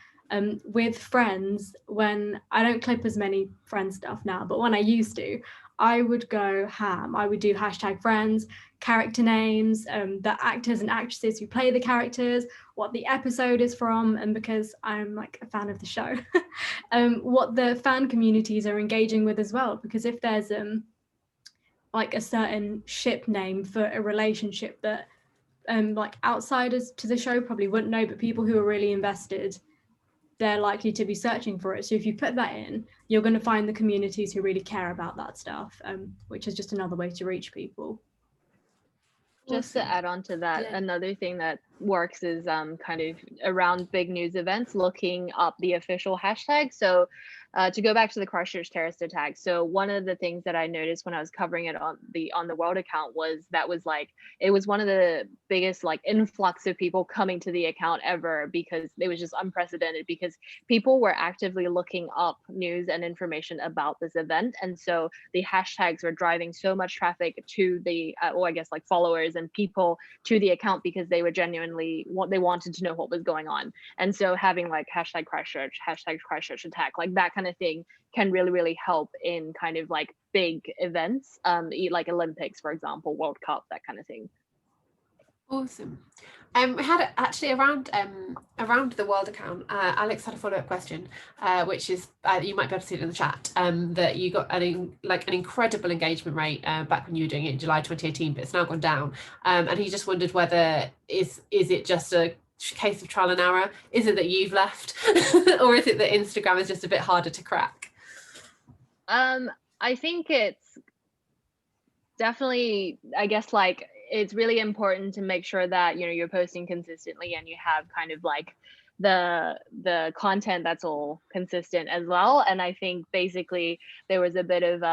With friends, when I don't clip as many friend stuff now, but when I used to, I would go ham. I would do hashtag friends, character names, the actors and actresses who play the characters, what the episode is from, and because I'm like a fan of the show, what the fan communities are engaging with as well. Because if there's like a certain ship name for a relationship that like outsiders to the show probably wouldn't know, but people who are really invested, they're likely to be searching for it. So if you put that in, you're going to find the communities who really care about that stuff, which is just another way to reach people. Just to add on to that, another thing that works is kind of around big news events, looking up the official hashtag. So to go back to the Christchurch terrorist attack, so one of the things that I noticed when I was covering it on the world account was that was like, it was one of the biggest like influx of people coming to the account ever, because it was just unprecedented, because people were actively looking up news and information about this event. And so the hashtags were driving so much traffic to the or I guess like followers and people to the account, because they were genuinely they wanted to know what was going on. And so having like hashtag Christchurch attack, like that kind of thing can really help in kind of like big events, like Olympics, for example, World Cup, that kind of thing. Awesome. We had actually around the world account, Alex had a follow-up question, which is you might be able to see it in the chat, that you got an incredible engagement rate back when you were doing it in July 2018, but it's now gone down, and he just wondered whether is it just a case of trial and error? Is it that you've left, or is it that Instagram is just a bit harder to crack? I think it's definitely, I guess, like, it's really important to make sure that, you know, you're posting consistently and you have kind of like the content that's all consistent as well. And I think basically there was a bit of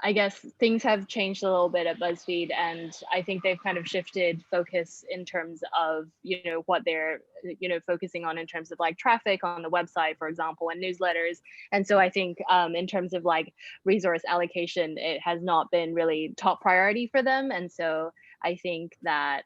I guess things have changed a little bit at BuzzFeed, and I think they've kind of shifted focus in terms of, you know, what they're, you know, focusing on in terms of like traffic on the website, for example, and newsletters. And so I think in terms of like resource allocation, it has not been really top priority for them. And so I think that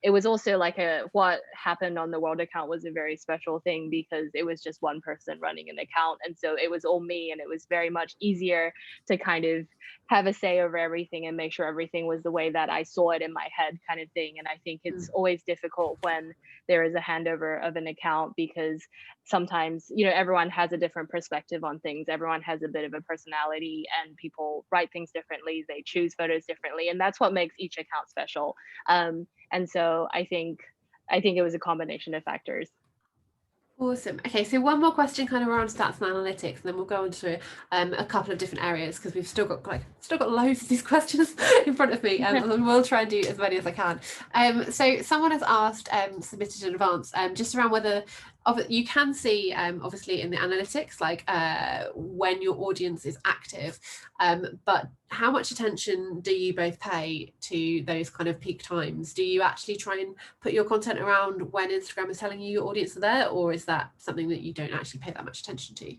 it was also like what happened on the world account was a very special thing, because it was just one person running an account. And so it was all me, and it was very much easier to kind of have a say over everything and make sure everything was the way that I saw it in my head, kind of thing. And I think it's always difficult when there is a handover of an account, because sometimes, you know, everyone has a different perspective on things. Everyone has a bit of a personality, and people write things differently. They choose photos differently, and that's what makes each account special. And so I think it was a combination of factors. Awesome. Okay, so one more question kind of around stats and analytics, and then we'll go on to a couple of different areas, because we've still got loads of these questions in front of me, and we'll try and do as many as I can. So someone has asked, submitted in advance, just around whether you can see obviously in the analytics, like when your audience is active, but how much attention do you both pay to those kind of peak times? Do you actually try and put your content around when Instagram is telling you your audience are there, or is that something that you don't actually pay that much attention to?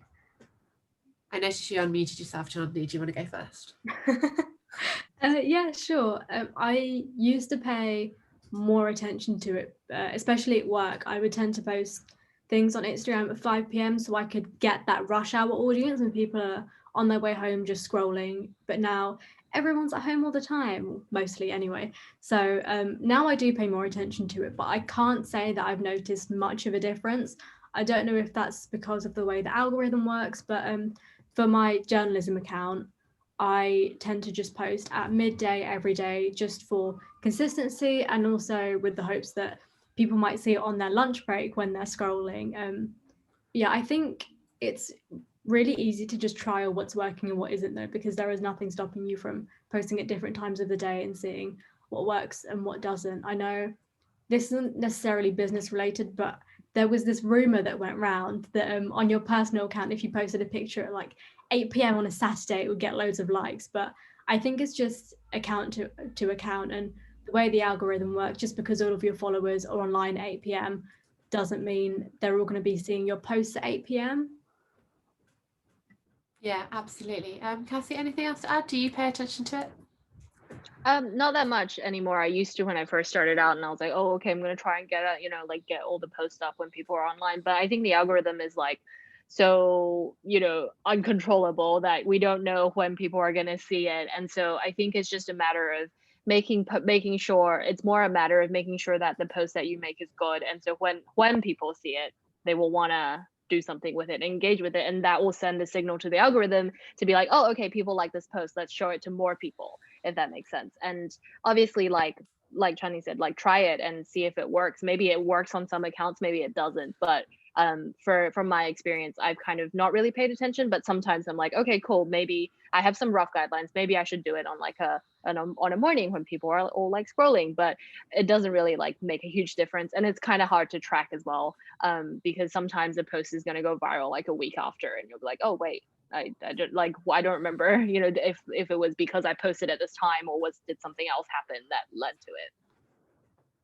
I noticed you unmuted yourself, Chandni. Do you want to go first? Yeah, sure. I used to pay more attention to it, especially at work. I would tend to post things on Instagram at 5 p.m. so I could get that rush hour audience when people are on their way home just scrolling. But now everyone's at home all the time, mostly anyway. So now I do pay more attention to it, but I can't say that I've noticed much of a difference. I don't know if that's because of the way the algorithm works, but for my journalism account, I tend to just post at midday every day, just for consistency, and also with the hopes that people might see it on their lunch break when they're scrolling. Yeah, I think it's really easy to just trial what's working and what isn't, though, because there is nothing stopping you from posting at different times of the day and seeing what works and what doesn't. I know this isn't necessarily business related, but there was this rumor that went round that on your personal account, if you posted a picture at like 8 p.m. on a Saturday, it would get loads of likes. But I think it's just account to account, and the way the algorithm works, just because all of your followers are online at 8 p.m. doesn't mean they're all going to be seeing your posts at 8 p.m. Yeah, absolutely. Kassy, anything else to add? Do you pay attention to it? Not that much anymore. I used to when I first started out, and I was like, oh, okay, I'm gonna try and get like get all the posts up when people are online. But I think the algorithm is like so, uncontrollable that we don't know when people are gonna see it. And so I think it's just a matter of making sure, it's more a matter of making sure that the post that you make is good. And so when people see it, they will wanna do something with it, engage with it, and that will send a signal to the algorithm to be like, oh, okay, people like this post, let's show it to more people, if that makes sense. And obviously, like Chandni said, like try it and see if it works. Maybe it works on some accounts, maybe it doesn't. But from my experience, I've kind of not really paid attention, but sometimes I'm like, okay, cool, maybe I have some rough guidelines, maybe I should do it on like on a morning when people are all like scrolling, but it doesn't really like make a huge difference. And it's kind of hard to track as well, because sometimes a post is going to go viral like a week after, and you'll be like, oh wait, I don't remember, if it was because I posted at this time, or did something else happen that led to it.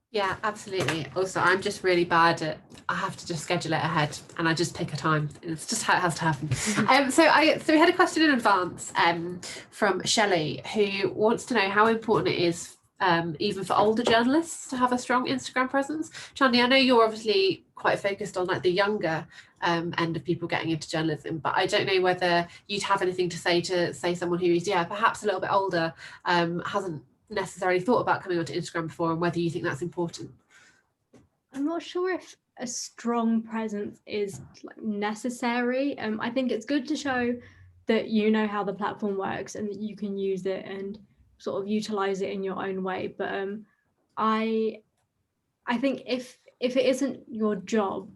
Yeah, absolutely. Also, I'm just really bad at, I have to just schedule it ahead and I just pick a time. It's just how it has to happen. So we had a question in advance from Shelley, who wants to know how important it is, even for older journalists, to have a strong Instagram presence. Chandni, I know you're obviously quite focused on like the younger end of people getting into journalism, but I don't know whether you'd have anything to say someone who is, perhaps a little bit older, hasn't necessarily thought about coming onto Instagram before, and whether you think that's important. I'm not sure if a strong presence is like necessary. I think it's good to show that you know how the platform works and that you can use it and sort of utilize it in your own way. But I think if it isn't your job,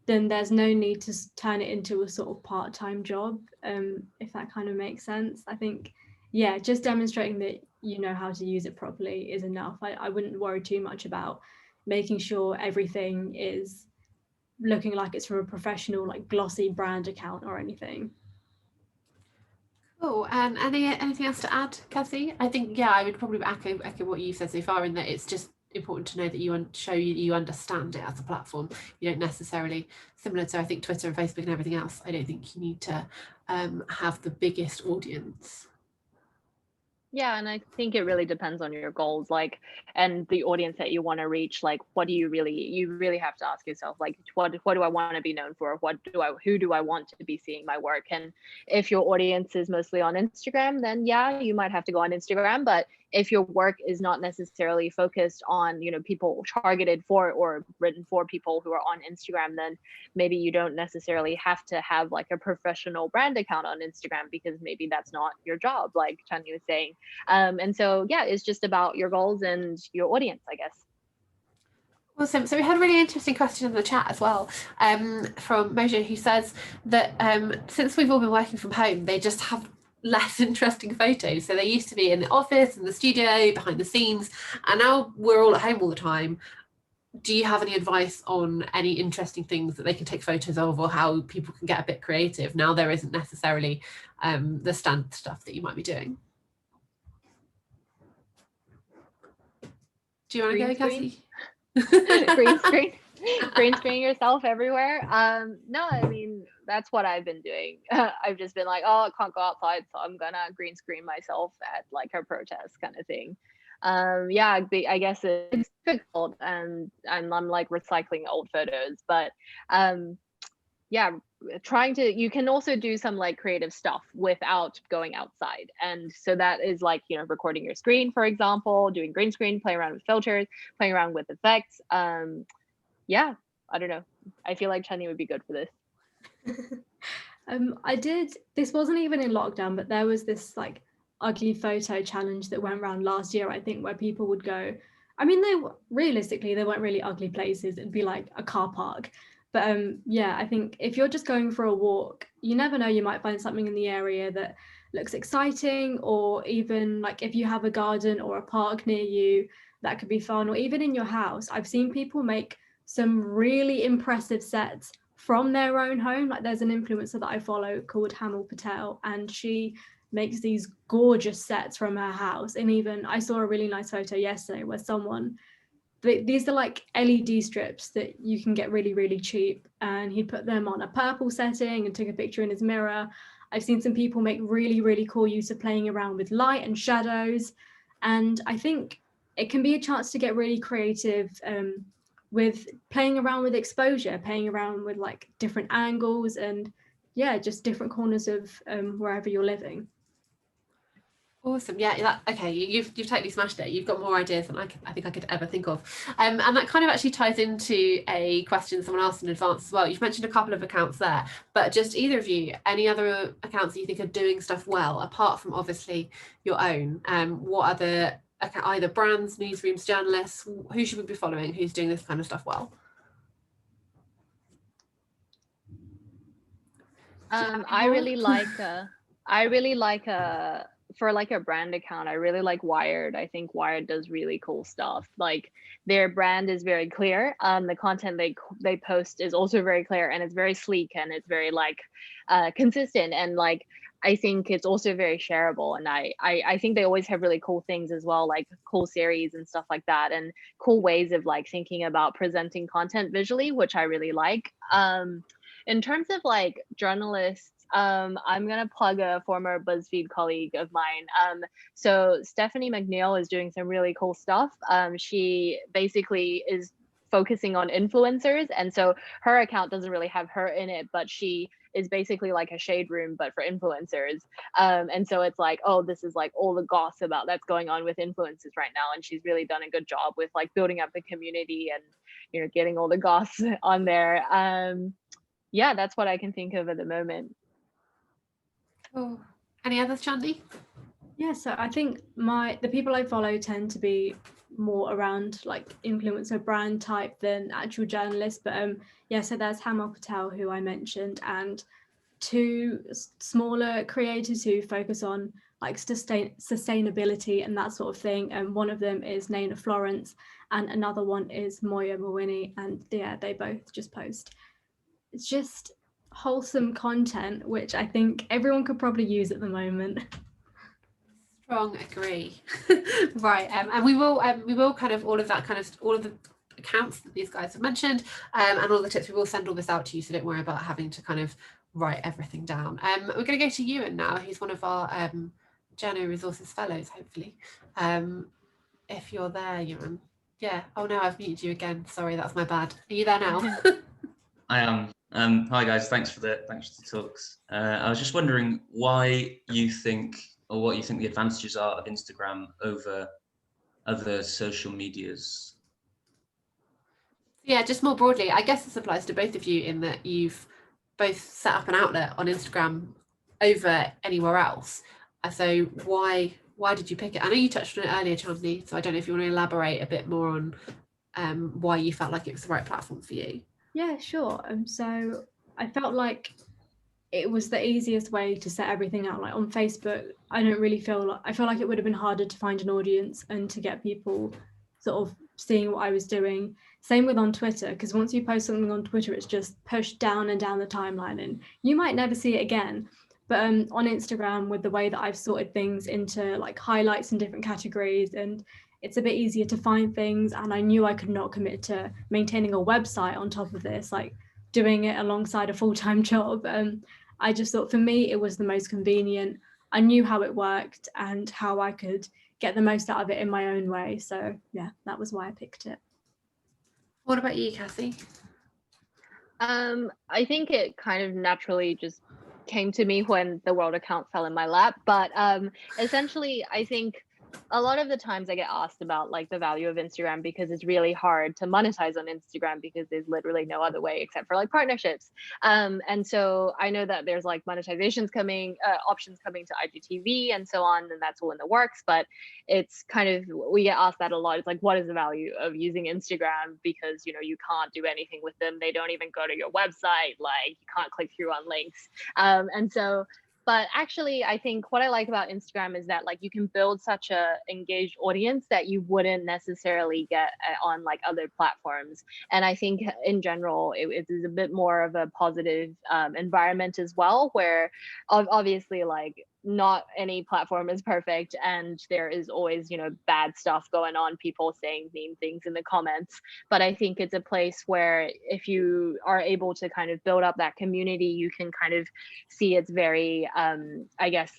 then there's no need to turn it into a sort of part-time job, if that kind of makes sense. I think, just demonstrating that you know how to use it properly is enough. I wouldn't worry too much about making sure everything is looking like it's from a professional, like glossy brand account or anything. Cool. And anything else to add, Kassy? I think, I would probably echo what you've said so far, in that it's just important to know that you understand it as a platform. You don't necessarily, similar to I think Twitter and Facebook and everything else, I don't think you need to have the biggest audience. Yeah, and I think it really depends on your goals, and the audience that you want to reach. Like, what do you really have to ask yourself, like, what do I want to be known for? Who do I want to be seeing my work? And if your audience is mostly on Instagram, then you might have to go on Instagram. But if your work is not necessarily focused on, people targeted for or written for people who are on Instagram, then maybe you don't necessarily have to have like a professional brand account on Instagram, because maybe that's not your job, like Chandni was saying. And so, it's just about your goals and your audience, I guess. Awesome. So we had a really interesting question in the chat as well, from Mojo, who says that since we've all been working from home, they just have less interesting photos. So they used to be in the office, in the studio, behind the scenes, and now we're all at home all the time. Do you have any advice on any interesting things that they can take photos of, or how people can get a bit creative now there isn't necessarily the standard stuff that you might be doing? Do you want to go, Kassy? Green screen yourself everywhere. No, I mean, that's what I've been doing. I've just been like, oh, I can't go outside, so I'm gonna green screen myself at like a protest kind of thing. I guess it's difficult, and I'm like recycling old photos, but you can also do some like creative stuff without going outside. And so that is like, recording your screen, for example, doing green screen, playing around with filters, playing around with effects. I don't know. I feel like Chandni would be good for this. This wasn't even in lockdown, but there was this like ugly photo challenge that went around last year, I think, where people would go, I mean, realistically, they weren't really ugly places. It'd be like a car park. But I think if you're just going for a walk, you never know, you might find something in the area that looks exciting, or even like if you have a garden or a park near you, that could be fun. Or even in your house, I've seen people make some really impressive sets from their own home. Like there's an influencer that I follow called Hamil Patel, and she makes these gorgeous sets from her house. And even I saw a really nice photo yesterday where these are like LED strips that you can get really, really cheap, and he put them on a purple setting and took a picture in his mirror. I've seen some people make really, really cool use of playing around with light and shadows. And I think it can be a chance to get really creative with playing around with exposure, playing around with like different angles and yeah, just different corners of wherever you're living. Awesome. Yeah, okay, you've totally smashed it. You've got more ideas than I think I could ever think of. And that kind of actually ties into a question someone asked in advance as well. You've mentioned a couple of accounts there, but just either of you, any other accounts that you think are doing stuff well, apart from obviously your own? What other either brands, newsrooms, journalists, who should we be following who's doing this kind of stuff well? I really like for like a brand account, I really like Wired. I think Wired does really cool stuff. Like their brand is very clear. The content they post is also very clear, and it's very sleek, and it's very like consistent, and like I think it's also very shareable. And I think they always have really cool things as well, like cool series and stuff like that, and cool ways of like thinking about presenting content visually, which I really like. In terms of like journalists, I'm gonna plug a former BuzzFeed colleague of mine. So Stephanie McNeil is doing some really cool stuff. She basically is focusing on influencers, and so her account doesn't really have her in it, but she is basically like a shade room but for influencers. And so it's like, oh, this is like all the gossip about that's going on with influencers right now, and she's really done a good job with like building up the community and, you know, getting all the gossip on there. Yeah, that's what I can think of at the moment. Oh, any others, Chandni? Yeah, so I think the people I follow tend to be more around like influencer brand type than actual journalists. But yeah, so there's Hamal Patel, who I mentioned, and two smaller creators who focus on like sustainability and that sort of thing. And one of them is Naina Florence, and another one is Moya Mawini, and yeah, they both just post. It's just wholesome content, which I think everyone could probably use at the moment. Strong agree. Right, and we will kind of all of the accounts that these guys have mentioned, and all the tips, we will send all this out to you, so don't worry about having to kind of write everything down. We're going to go to Ewan now, who's one of our Journo Resources fellows, hopefully. If you're there, Ewan. Yeah. Oh no, I've muted you again. Sorry, that's my bad. Are you there now? I am. Hi guys, thanks for the talks. I was just wondering why you think, or what you think the advantages are of Instagram over other social medias. Yeah, just more broadly, I guess this applies to both of you in that you've both set up an outlet on Instagram over anywhere else. So why did you pick it? I know you touched on it earlier, Chandni, so I don't know if you want to elaborate a bit more on why you felt like it was the right platform for you. Yeah, sure. So I felt like it was the easiest way to set everything out. Like on Facebook, I feel like it would have been harder to find an audience and to get people sort of seeing what I was doing. Same with on Twitter, because once you post something on Twitter, it's just pushed down and down the timeline, and you might never see it again. But on Instagram, with the way that I've sorted things into like highlights and different categories, and it's a bit easier to find things, and I knew I could not commit to maintaining a website on top of this, like doing it alongside a full-time job. I just thought for me, it was the most convenient. I knew how it worked and how I could get the most out of it in my own way. So yeah, that was why I picked it. What about you, Kassy? I think it kind of naturally just came to me when the world account fell in my lap. But essentially, I think a lot of the times I get asked about like the value of Instagram because it's really hard to monetize on Instagram because there's literally no other way except for like partnerships. And so I know that there's like monetizations coming, options coming to IGTV and so on, and that's all in the works. But it's kind of, we get asked that a lot. It's like, what is the value of using Instagram? Because, you know, you can't do anything with them. They don't even go to your website. Like you can't click through on links. But actually, I think what I like about Instagram is that like you can build such a engaged audience that you wouldn't necessarily get on like other platforms. And I think in general, it is a bit more of a positive environment as well, where obviously like not any platform is perfect, and there is always, you know, bad stuff going on, people saying mean things in the comments. But I think it's a place where if you are able to kind of build up that community, you can kind of see it's very I guess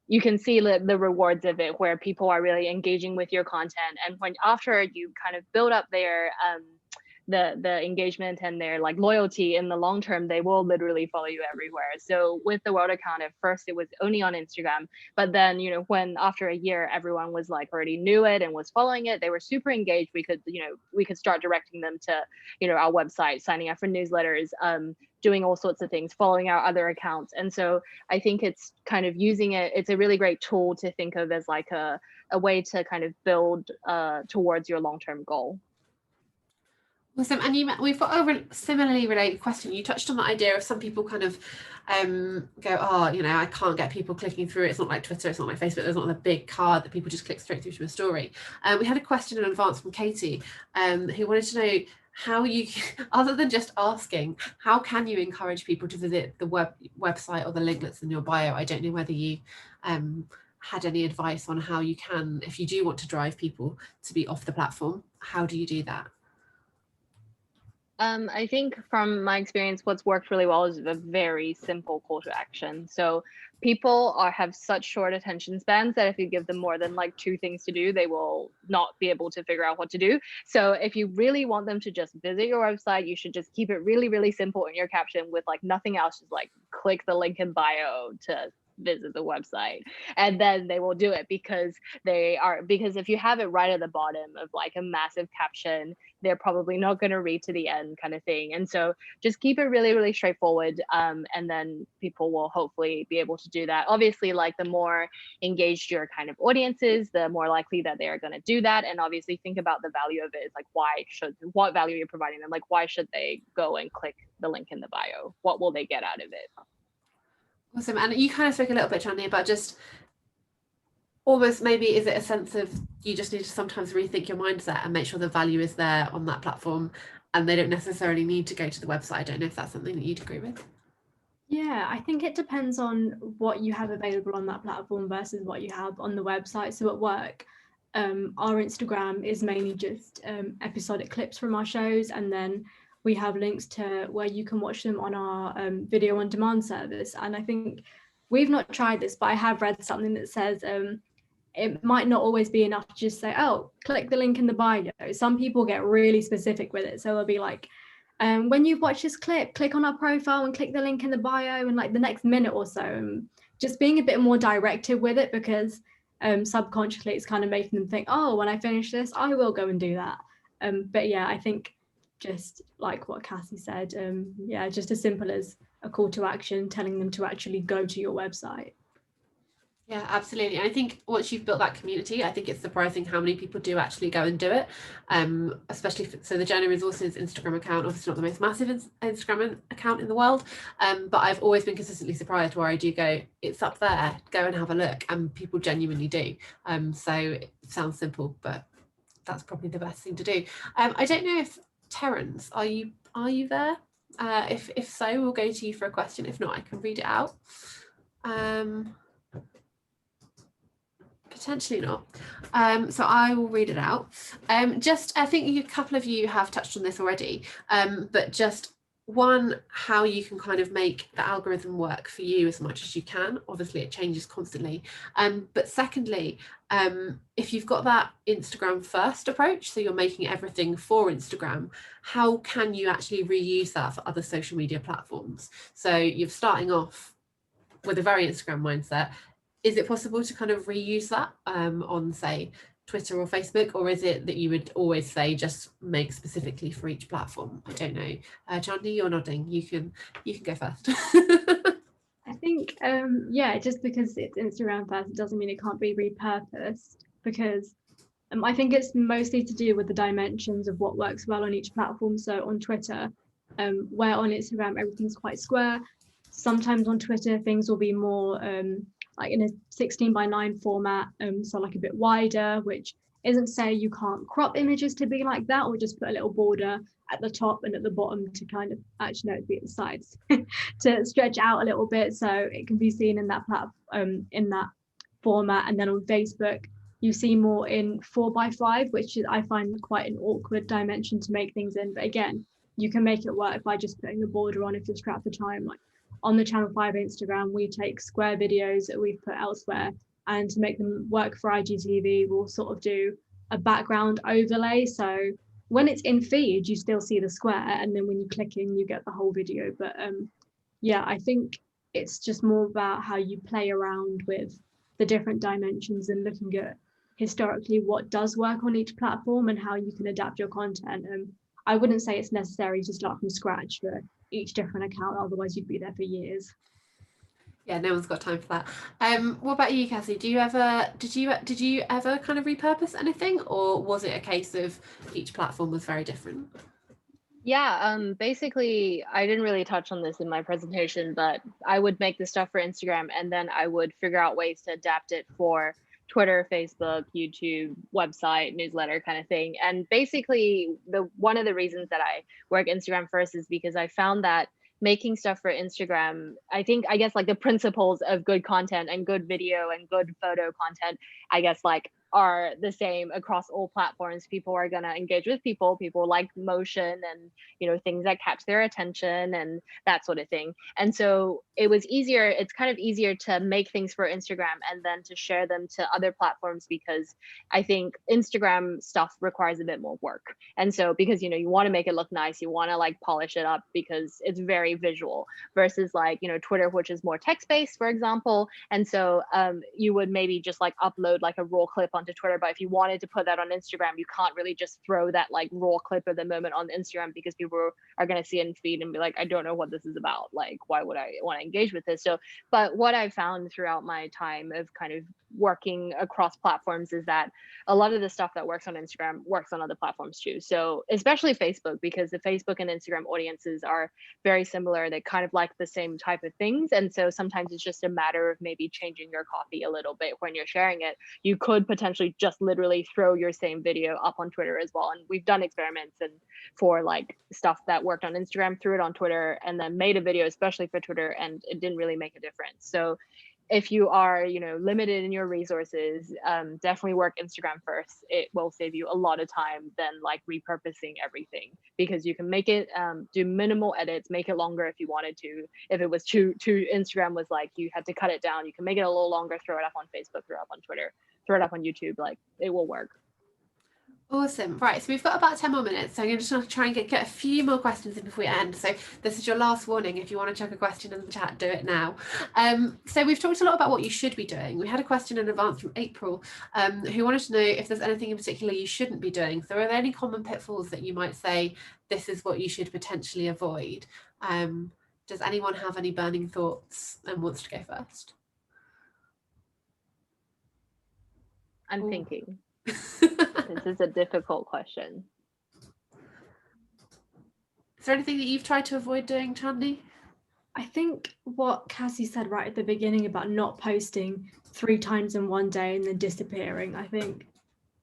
you can see the rewards of it, where people are really engaging with your content. And when after you kind of build up their the engagement and their like loyalty in the long term, they will literally follow you everywhere. So with the world account, at first it was only on Instagram, but then, you know, when after a year everyone was like already knew it and was following it, they were super engaged. We could start directing them to, you know, our website, signing up for newsletters, doing all sorts of things, following our other accounts. And so I think it's kind of using it, it's a really great tool to think of as like a way to kind of build towards your long-term goal. Awesome. And we've got a similarly related question. You touched on the idea of some people kind of go, oh, you know, I can't get people clicking through. It's not like Twitter, it's not like Facebook, there's not the big card that people just click straight through to a story. We had a question in advance from Katie, who wanted to know how you, other than just asking, how can you encourage people to visit the website or the link that's in your bio? I don't know whether you had any advice on how you can, if you do want to drive people to be off the platform, how do you do that? I think from my experience, what's worked really well is a very simple call to action. So people have such short attention spans that if you give them more than like 2 things to do, they will not be able to figure out what to do. So if you really want them to just visit your website, you should just keep it really, really simple in your caption with like nothing else, just like click the link in bio to visit the website, and then they will do it, because if you have it right at the bottom of like a massive caption, they're probably not going to read to the end, kind of thing. And so just keep it really, really straightforward, and then people will hopefully be able to do that. Obviously, like the more engaged your kind of audience is, the more likely that they are going to do that. And obviously think about the value of it. It's like, what value you're providing them, like why should they go and click the link in the bio? What will they get out of it? Awesome. And you kind of spoke a little bit, Chandni, about just almost maybe, is it a sense of you just need to sometimes rethink your mindset and make sure the value is there on that platform and they don't necessarily need to go to the website? I don't know if that's something that you'd agree with. Yeah, I think it depends on what you have available on that platform versus what you have on the website. So at work, our Instagram is mainly just episodic clips from our shows, and then we have links to where you can watch them on our video on demand service. And I think we've not tried this, but I have read something that says it might not always be enough to just say, oh, click the link in the bio. Some people get really specific with it. So they'll be like, when you've watched this clip, click on our profile and click the link in the bio in like the next minute or so. Just being a bit more directed with it, because subconsciously it's kind of making them think, oh, when I finish this, I will go and do that. But yeah, I think just like what Kassy said, yeah, just as simple as a call to action, telling them to actually go to your website. Yeah, absolutely. And I think once you've built that community, I think it's surprising how many people do actually go and do it. Especially so the Journal Resources Instagram account, obviously not the most massive Instagram account in the world, but I've always been consistently surprised where I do go, it's up there, go and have a look, and people genuinely do. So it sounds simple, but that's probably the best thing to do. I don't know if Terence, are you there? If so, we'll go to you for a question. If not, I can read it out. Potentially not. So I will read it out. I think a couple of you have touched on this already, but just one, how you can kind of make the algorithm work for you as much as you can. Obviously it changes constantly. But secondly, if you've got that Instagram first approach, so you're making everything for Instagram, how can you actually reuse that for other social media platforms? So you're starting off with a very Instagram mindset. Is it possible to kind of reuse that on, say, Twitter or Facebook, or is it that you would always say just make specifically for each platform? I don't know. Chandni, you're nodding. You can go first. I think, yeah, just because it's Instagram first, it doesn't mean it can't be repurposed, because I think it's mostly to do with the dimensions of what works well on each platform. So on Twitter, where on Instagram everything's quite square, sometimes on Twitter things will be more like in a 16:9 format, so like a bit wider, which isn't to say you can't crop images to be like that, or just put a little border at the top and at the bottom to kind of, actually no, it'd be at the sides to stretch out a little bit so it can be seen in that in that format. And then on Facebook you see more in 4:5, which is, I find, quite an awkward dimension to make things in, but again, you can make it work by just putting the border on if you're strapped for time. Like on the Channel 5 Instagram, we take square videos that we've put elsewhere, and to make them work for IGTV, we'll sort of do a background overlay. So when it's in feed, you still see the square, and then when you click in, you get the whole video. But yeah, I think it's just more about how you play around with the different dimensions and looking at historically what does work on each platform and how you can adapt your content. I wouldn't say it's necessary to start from scratch for each different account, otherwise you'd be there for years. Yeah, no one's got time for that. What about you, Kassy? Did you ever kind of repurpose anything, or was it a case of each platform was very different? Yeah, basically, I didn't really touch on this in my presentation, but I would make the stuff for Instagram, and then I would figure out ways to adapt it for Twitter, Facebook, YouTube, website, newsletter kind of thing. And basically, one of the reasons that I work Instagram first is because I found that making stuff for Instagram, I guess like the principles of good content and good video and good photo content, I guess like are the same across all platforms. People are going to engage with people like motion and, you know, things that catch their attention and that sort of thing. And so it's kind of easier to make things for Instagram and then to share them to other platforms, because I think Instagram stuff requires a bit more work. And so because, you know, you want to make it look nice, you want to like polish it up because it's very visual, versus like, you know, Twitter, which is more text based, for example. And so you would maybe just like upload like a raw clip onto Twitter, but if you wanted to put that on Instagram, you can't really just throw that like raw clip of the moment on Instagram, because people are going to see it in feed and be like, I don't know what this is about, like why would I want to engage with this? So but what I found throughout my time of kind of working across platforms is that a lot of the stuff that works on Instagram works on other platforms too. So especially Facebook, because the Facebook and Instagram audiences are very similar. They kind of like the same type of things. And so sometimes it's just a matter of maybe changing your copy a little bit when you're sharing it. You could potentially just literally throw your same video up on Twitter as well. And we've done experiments and for like stuff that worked on Instagram, threw it on Twitter and then made a video especially for Twitter, and it didn't really make a difference. So if you are, you know, limited in your resources, definitely work Instagram first. It will save you a lot of time than like repurposing everything, because you can make it, do minimal edits, make it longer if you wanted to. If it was too Instagram was like you had to cut it down, you can make it a little longer, throw it up on Facebook, throw it up on Twitter, throw it up on YouTube. Like it will work. Awesome. Right, so we've got about 10 more minutes, so I'm just going to try and get a few more questions in before we end. So this is your last warning. If you want to chuck a question in the chat, do it now. So we've talked a lot about what you should be doing. We had a question in advance from April, who wanted to know if there's anything in particular you shouldn't be doing. So are there any common pitfalls that you might say this is what you should potentially avoid? Does anyone have any burning thoughts and wants to go first? I'm thinking. This is a difficult question. Is there anything that you've tried to avoid doing, Chandni? I think what Kassy said right at the beginning about not posting 3 times in one day and then disappearing. I think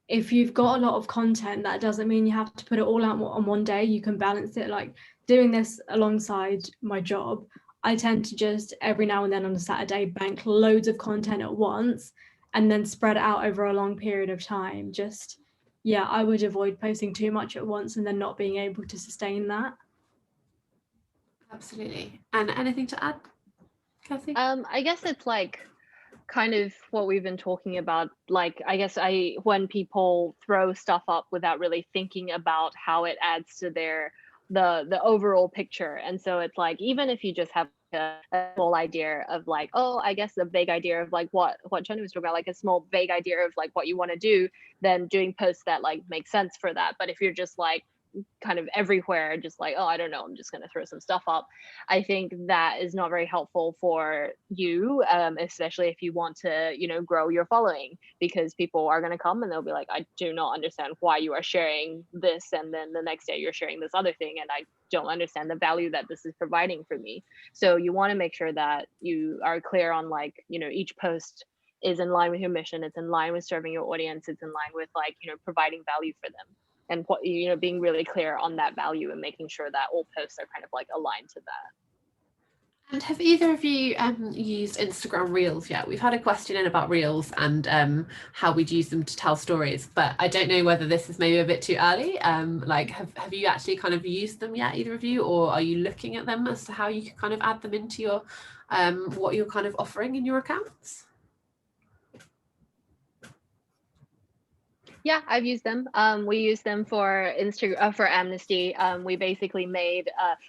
if you've got a lot of content, that doesn't mean you have to put it all out on one day. You can balance it. Like doing this alongside my job, I tend to just every now and then on a Saturday bank loads of content at once and then spread it out over a long period of time. Just, yeah, I would avoid posting too much at once and then not being able to sustain that. Absolutely. And anything to add, Kassy? I guess it's like kind of what we've been talking about. Like, I guess when people throw stuff up without really thinking about how it adds to the overall picture. And so it's like, even if you just have a small idea of like, oh, I guess the vague idea of like what Chandni was talking about, like a small vague idea of like what you want to do, then doing posts that like make sense for that. But if you're just like kind of everywhere, just like, oh, I don't know, I'm just going to throw some stuff up, I think that is not very helpful for you, especially if you want to, you know, grow your following, because people are going to come and they'll be like, I do not understand why you are sharing this, and then the next day you're sharing this other thing, and I don't understand the value that this is providing for me. So you want to make sure that you are clear on like, you know, each post is in line with your mission, it's in line with serving your audience, it's in line with like, you know, providing value for them. And what, you know, being really clear on that value and making sure that all posts are kind of like aligned to that. And have either of you used Instagram Reels yet? We've had a question in about Reels and how we'd use them to tell stories, but I don't know whether this is maybe a bit too early. Like, have you actually kind of used them yet, either of you, or are you looking at them as to how you can kind of add them into your what you're kind of offering in your accounts? Yeah, I've used them. We use them for Instagram for Amnesty. We basically made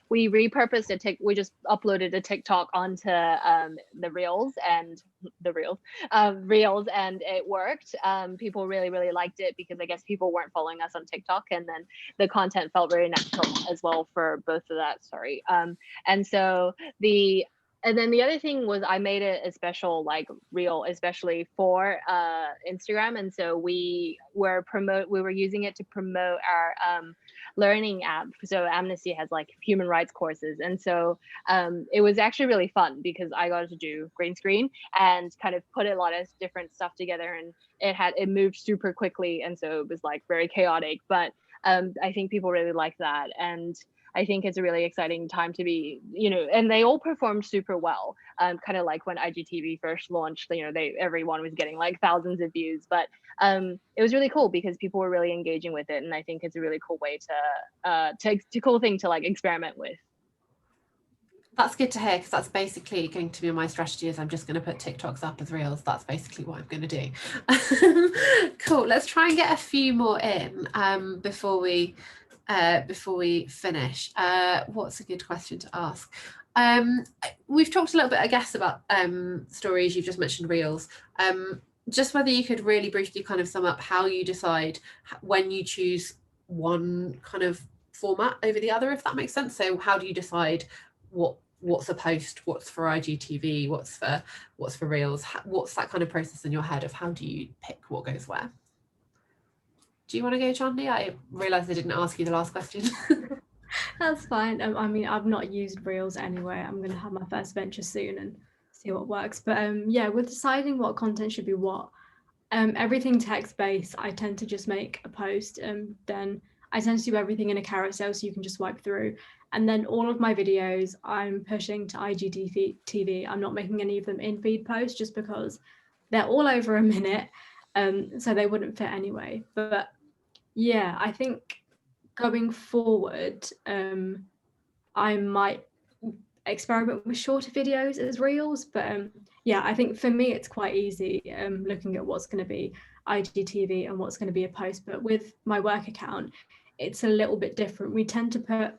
we repurposed we just uploaded a TikTok onto the Reels and Reels, and it worked. People really liked it because I guess people weren't following us on TikTok, and then the content felt very natural as well for both of that. Sorry. And then the other thing was I made it a special like reel, especially for Instagram. And so we were using it to promote our learning app. So Amnesty has like human rights courses. And so it was actually really fun because I got to do green screen and kind of put a lot of different stuff together, and it moved super quickly. And so it was like very chaotic, but I think people really like that. And I think it's a really exciting time to be, and they all performed super well. Kind of like when IGTV first launched, everyone was getting like thousands of views, but it was really cool because people were really engaging with it. And I think it's a really cool way cool thing to like experiment with. That's good to hear, because that's basically going to be my strategy. Is I'm just going to put TikToks up as Reels. That's basically what I'm going to do. Cool. Let's try and get a few more in before we finish. What's a good question to ask? We've talked a little bit, I guess, about stories. You've just mentioned Reels. Just whether you could really briefly kind of sum up how you decide when you choose one kind of format over the other, if that makes sense. So how do you decide what's a post, what's for IGTV, what's for Reels? What's that kind of process in your head of how do you pick what goes where? Do you want to go, Chandni? I realised I didn't ask you the last question. That's fine. I mean, I've not used Reels anyway. I'm going to have my first venture soon and see what works. But yeah, with deciding what content should be what, everything text-based, I tend to just make a post. Then I tend to do everything in a carousel so you can just swipe through. And then all of my videos, I'm pushing to IGTV. I'm not making any of them in feed posts just because they're all over a minute. So they wouldn't fit anyway. But yeah, I think going forward, I might experiment with shorter videos as Reels. But yeah, I think for me, it's quite easy looking at what's going to be IGTV and what's going to be a post. But with my work account, it's a little bit different. We tend to put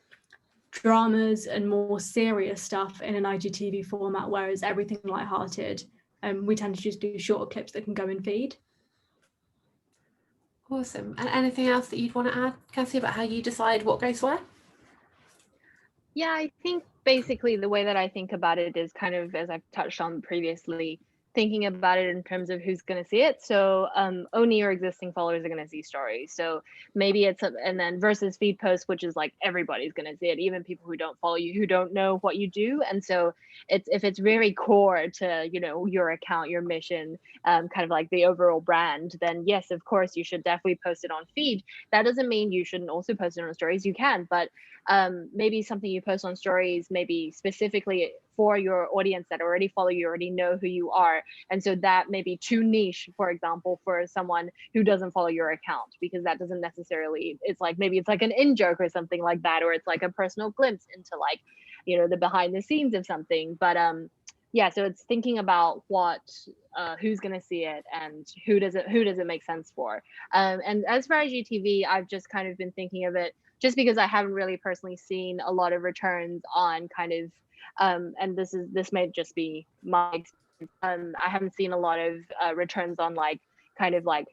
dramas and more serious stuff in an IGTV format, whereas everything lighthearted, we tend to just do shorter clips that can go in feed. Awesome. And anything else that you'd want to add, Kassy, about how you decide what goes where? Yeah, I think basically the way that I think about it is kind of, as I've touched on previously, thinking about it in terms of who's going to see it. So only your existing followers are going to see stories. So maybe and then versus feed posts, which is like everybody's going to see it, even people who don't follow you, who don't know what you do. And so if it's very core to, your account, your mission, kind of like the overall brand, then yes, of course, you should definitely post it on feed. That doesn't mean you shouldn't also post it on stories. You can, but maybe something you post on stories, maybe specifically for your audience that already follow you, already know who you are. And so that may be too niche, for example, for someone who doesn't follow your account, because that doesn't necessarily, maybe it's like an in joke or something like that, or it's like a personal glimpse into like, the behind the scenes of something. But yeah, so it's thinking about who's going to see it and who does it make sense for. And as for IGTV, I've just kind of been thinking of it just because I haven't really personally seen a lot of returns on kind of, and this may just be my experience. I haven't seen a lot of returns on like kind of like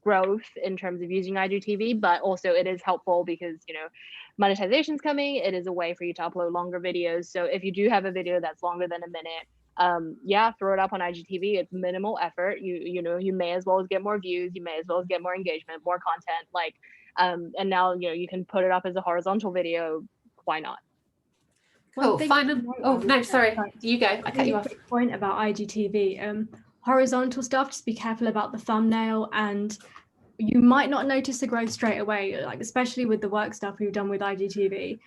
growth in terms of using IGTV, but also it is helpful because monetization's coming. It is a way for you to upload longer videos. So if you do have a video that's longer than a minute, yeah, throw it up on IGTV. It's minimal effort. You may as well get more views. You may as well get more engagement, more content. Like, and now you can put it up as a horizontal video. Why not? Cool. Final. Oh no, sorry. You go. I cut you off. Quick point about IGTV. Horizontal stuff. Just be careful about the thumbnail, and you might not notice the growth straight away. Like especially with the work stuff we've done with IGTV.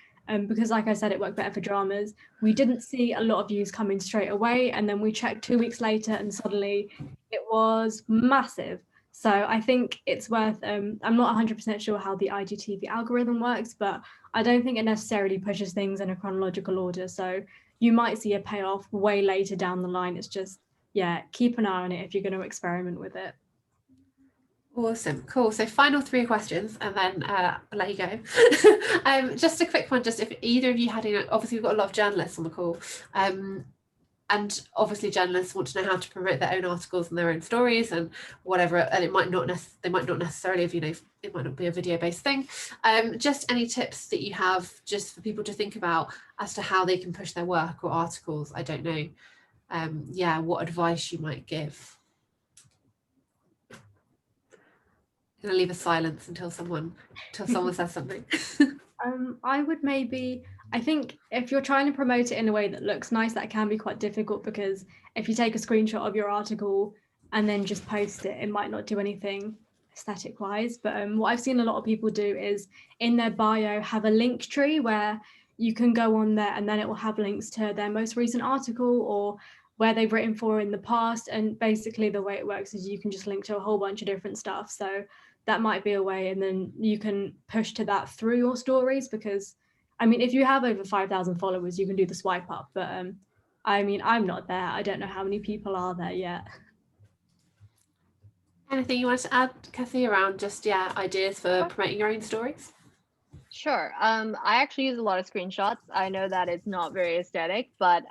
because like I said, it worked better for dramas. We didn't see a lot of views coming straight away, and then we checked 2 weeks later and suddenly it was massive. So I think it's worth, I'm not 100% sure how the IGTV algorithm works, but I don't think it necessarily pushes things in a chronological order. So you might see a payoff way later down the line. It's just, yeah, keep an eye on it if you're going to experiment with it. Awesome, cool. So final 3 questions and then I'll let you go. Just a quick one, just if either of you had any, obviously we've got a lot of journalists on the call, and obviously journalists want to know how to promote their own articles and their own stories and whatever, and it might not they might not necessarily have, it might not be a video based thing. Just any tips that you have just for people to think about as to how they can push their work or articles? I don't know, yeah, what advice you might give. I'm gonna leave a silence until someone says something. I would I think if you're trying to promote it in a way that looks nice, that can be quite difficult, because if you take a screenshot of your article and then just post it, it might not do anything aesthetic wise. But what I've seen a lot of people do is in their bio have a link tree where you can go on there and then it will have links to their most recent article or where they've written for in the past. And basically the way it works is you can just link to a whole bunch of different stuff. So that might be a way, and then you can push to that through your stories, because I mean, if you have over 5,000 followers, you can do the swipe up, but I mean, I'm not there. I don't know how many people are there yet. Anything you want to add, Kassy, around just, yeah, ideas for promoting your own stories? Sure. I actually use a lot of screenshots. I know that it's not very aesthetic, but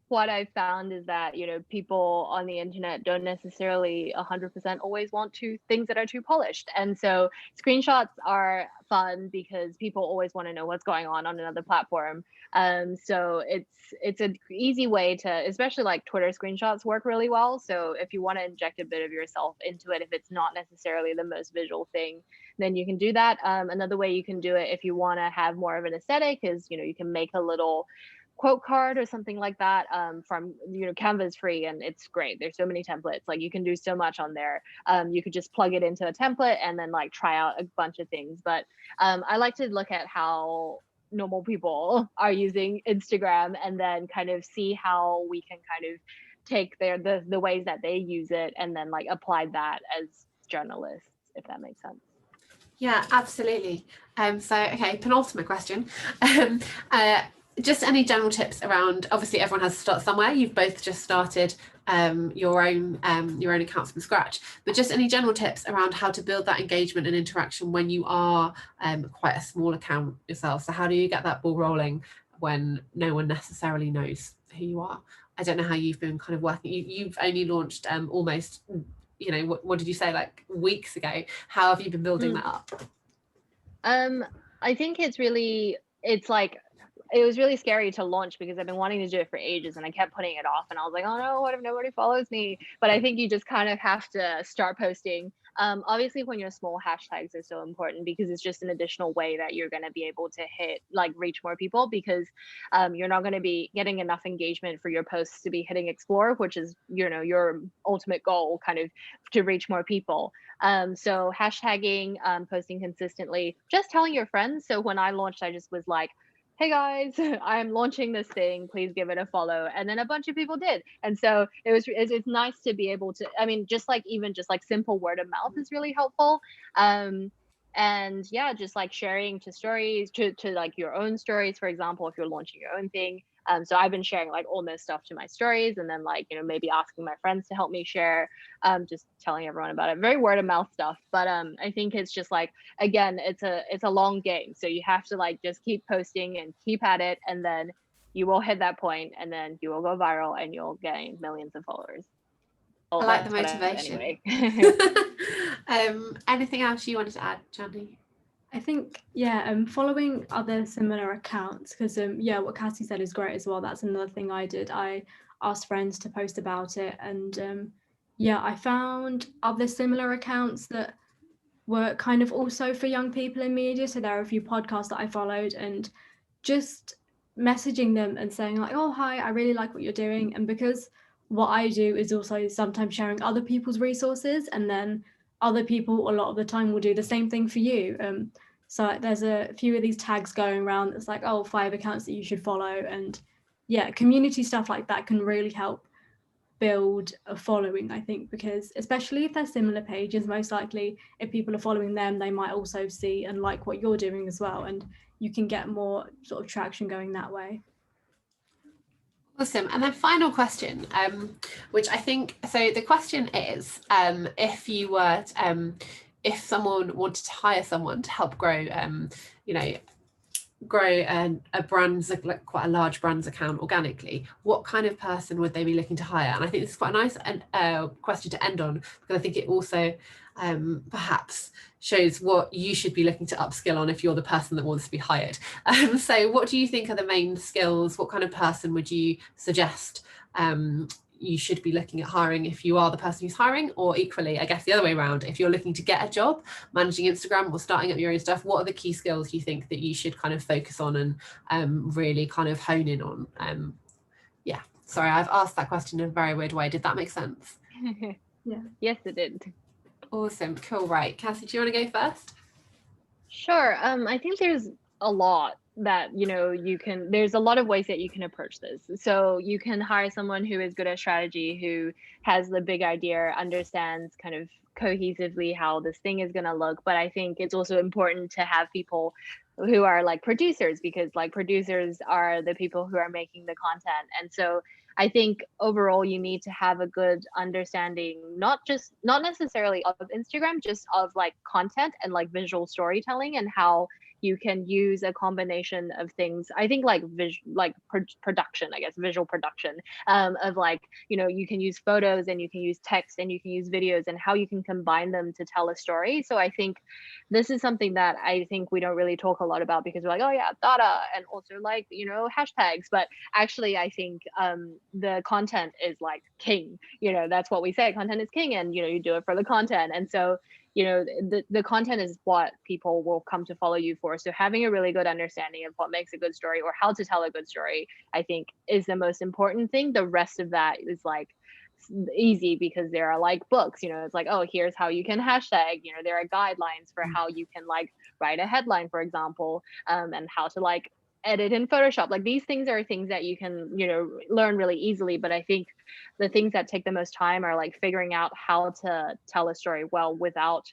what I've found is that, people on the internet don't necessarily 100% always want things that are too polished. And so screenshots are fun because people always want to know what's going on another platform. So it's an easy way to, especially like Twitter screenshots work really well. So if you want to inject a bit of yourself into it, if it's not necessarily the most visual thing, then you can do that. Another way you can do it if you want to have more of an aesthetic is, you can make a little quote card or something like that from Canva is free and it's great. There's so many templates, like you can do so much on there. You could just plug it into a template and then like try out a bunch of things. But I like to look at how normal people are using Instagram and then kind of see how we can kind of take the ways that they use it and then like apply that as journalists, if that makes sense. Yeah, absolutely. So okay, penultimate question. Just any general tips around, obviously everyone has to start somewhere. You've both just started your own accounts from scratch, but just any general tips around how to build that engagement and interaction when you are quite a small account yourself. So how do you get that ball rolling when no one necessarily knows who you are? I don't know how you've been kind of working. You've only launched almost, what did you say, like weeks ago? How have you been building that up? I think it's like, it was really scary to launch because I've been wanting to do it for ages and I kept putting it off and I was like, oh no, what if nobody follows me? But I think you just kind of have to start posting. Obviously when you're small, hashtags are so important because it's just an additional way that you're going to be able to reach more people, because you're not going to be getting enough engagement for your posts to be hitting explore, which is, your ultimate goal, kind of to reach more people. So hashtagging, posting consistently, just telling your friends. So when I launched, I just was like, hey guys, I'm launching this thing, please give it a follow. And then a bunch of people did. And so it's nice to be able to, I mean, even just simple word of mouth is really helpful. And yeah, just like sharing to stories, to like your own stories, for example, if you're launching your own thing. So I've been sharing like all this stuff to my stories and then maybe asking my friends to help me share, just telling everyone about it. Very word of mouth stuff. But I think it's just again, it's a long game. So you have to just keep posting and keep at it. And then you will hit that point and then you will go viral and you'll gain millions of followers. I like the motivation. Anyway. Anything else you wanted to add, Chandni? I think, following other similar accounts, because what Kassy said is great as well. That's another thing I did. I asked friends to post about it, and I found other similar accounts that were kind of also for young people in media. So there are a few podcasts that I followed, and just messaging them and saying like, oh hi, I really like what you're doing. And because what I do is also sometimes sharing other people's resources, and then other people a lot of the time will do the same thing for you. So there's a few of these tags going around that's like, oh, 5 accounts that you should follow. And yeah, community stuff like that can really help build a following, I think, because especially if they're similar pages, most likely if people are following them, they might also see and like what you're doing as well. And you can get more sort of traction going that way. Awesome. And then final question, which I think, so the question is, if you were, if someone wanted to hire someone to help grow, grow a brand's, like quite a large brand's account organically, what kind of person would they be looking to hire? And I think this is quite a nice question to end on, because I think it also perhaps shows what you should be looking to upskill on if you're the person that wants to be hired. So what do you think are the main skills? What kind of person would you suggest you should be looking at hiring if you are the person who's hiring? Or equally, I guess the other way around, if you're looking to get a job managing Instagram or starting up your own stuff, what are the key skills you think that you should kind of focus on and really kind of hone in on? Yeah, sorry, I've asked that question in a very weird way. Did that make sense? Yeah. Yes, it did. Awesome, cool. Right, Kassy, do you want to go first? Sure. I think there's a lot that, there's a lot of ways that you can approach this. So you can hire someone who is good at strategy, who has the big idea, understands kind of cohesively how this thing is going to look. But I think it's also important to have people who are like producers, because like producers are the people who are making the content. And so I think overall you need to have a good understanding, not necessarily of Instagram, just of like content and like visual storytelling, and how you can use a combination of things. I think like production, I guess, visual production, of like, you can use photos and you can use text and you can use videos, and how you can combine them to tell a story. So I think this is something that I think we don't really talk a lot about, because we're like, oh yeah, data, and also like, hashtags. But actually, I think the content is like king. That's what we say, content is king, and you do it for the content. And so the content is what people will come to follow you for. So having a really good understanding of what makes a good story, or how to tell a good story, I think is the most important thing. The rest of that is like easy, because there are like books, it's like, oh, here's how you can hashtag, there are guidelines for how you can like write a headline, for example, and how to like edit in Photoshop. Like these things are things that you can, learn really easily. But I think the things that take the most time are like figuring out how to tell a story well without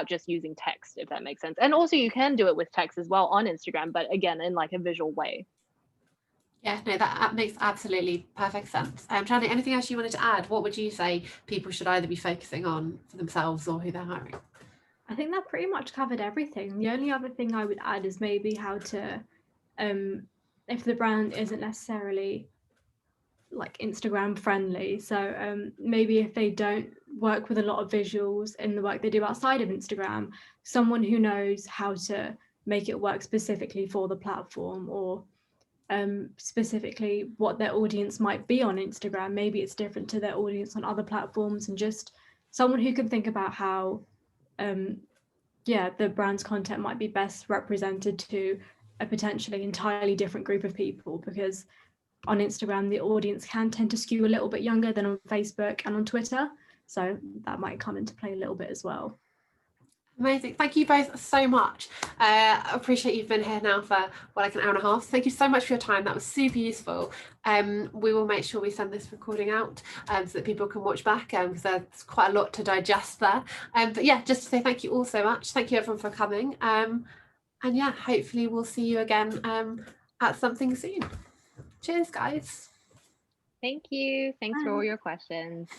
just using text, if that makes sense. And also you can do it with text as well on Instagram, but again, in like a visual way. Yeah, no, that makes absolutely perfect sense. Chandni, anything else you wanted to add? What would you say people should either be focusing on for themselves or who they're hiring? I think that pretty much covered everything. The only other thing I would add is maybe how to, if the brand isn't necessarily like Instagram friendly, so maybe if they don't work with a lot of visuals in the work they do outside of Instagram, someone who knows how to make it work specifically for the platform, or specifically what their audience might be on Instagram. Maybe it's different to their audience on other platforms, and just someone who can think about how the brand's content might be best represented to a potentially entirely different group of people, because on Instagram the audience can tend to skew a little bit younger than on Facebook and on Twitter, so that might come into play a little bit as well. Amazing. Thank you both so much. I appreciate you've been here now for like an hour and a half. Thank you so much for your time. That was super useful. We will make sure we send this recording out so that people can watch back, because there's quite a lot to digest there. But yeah, just to say thank you all so much. Thank you everyone for coming. And yeah, hopefully we'll see you again at something soon. Cheers, guys. Thank you. Thanks for all your questions.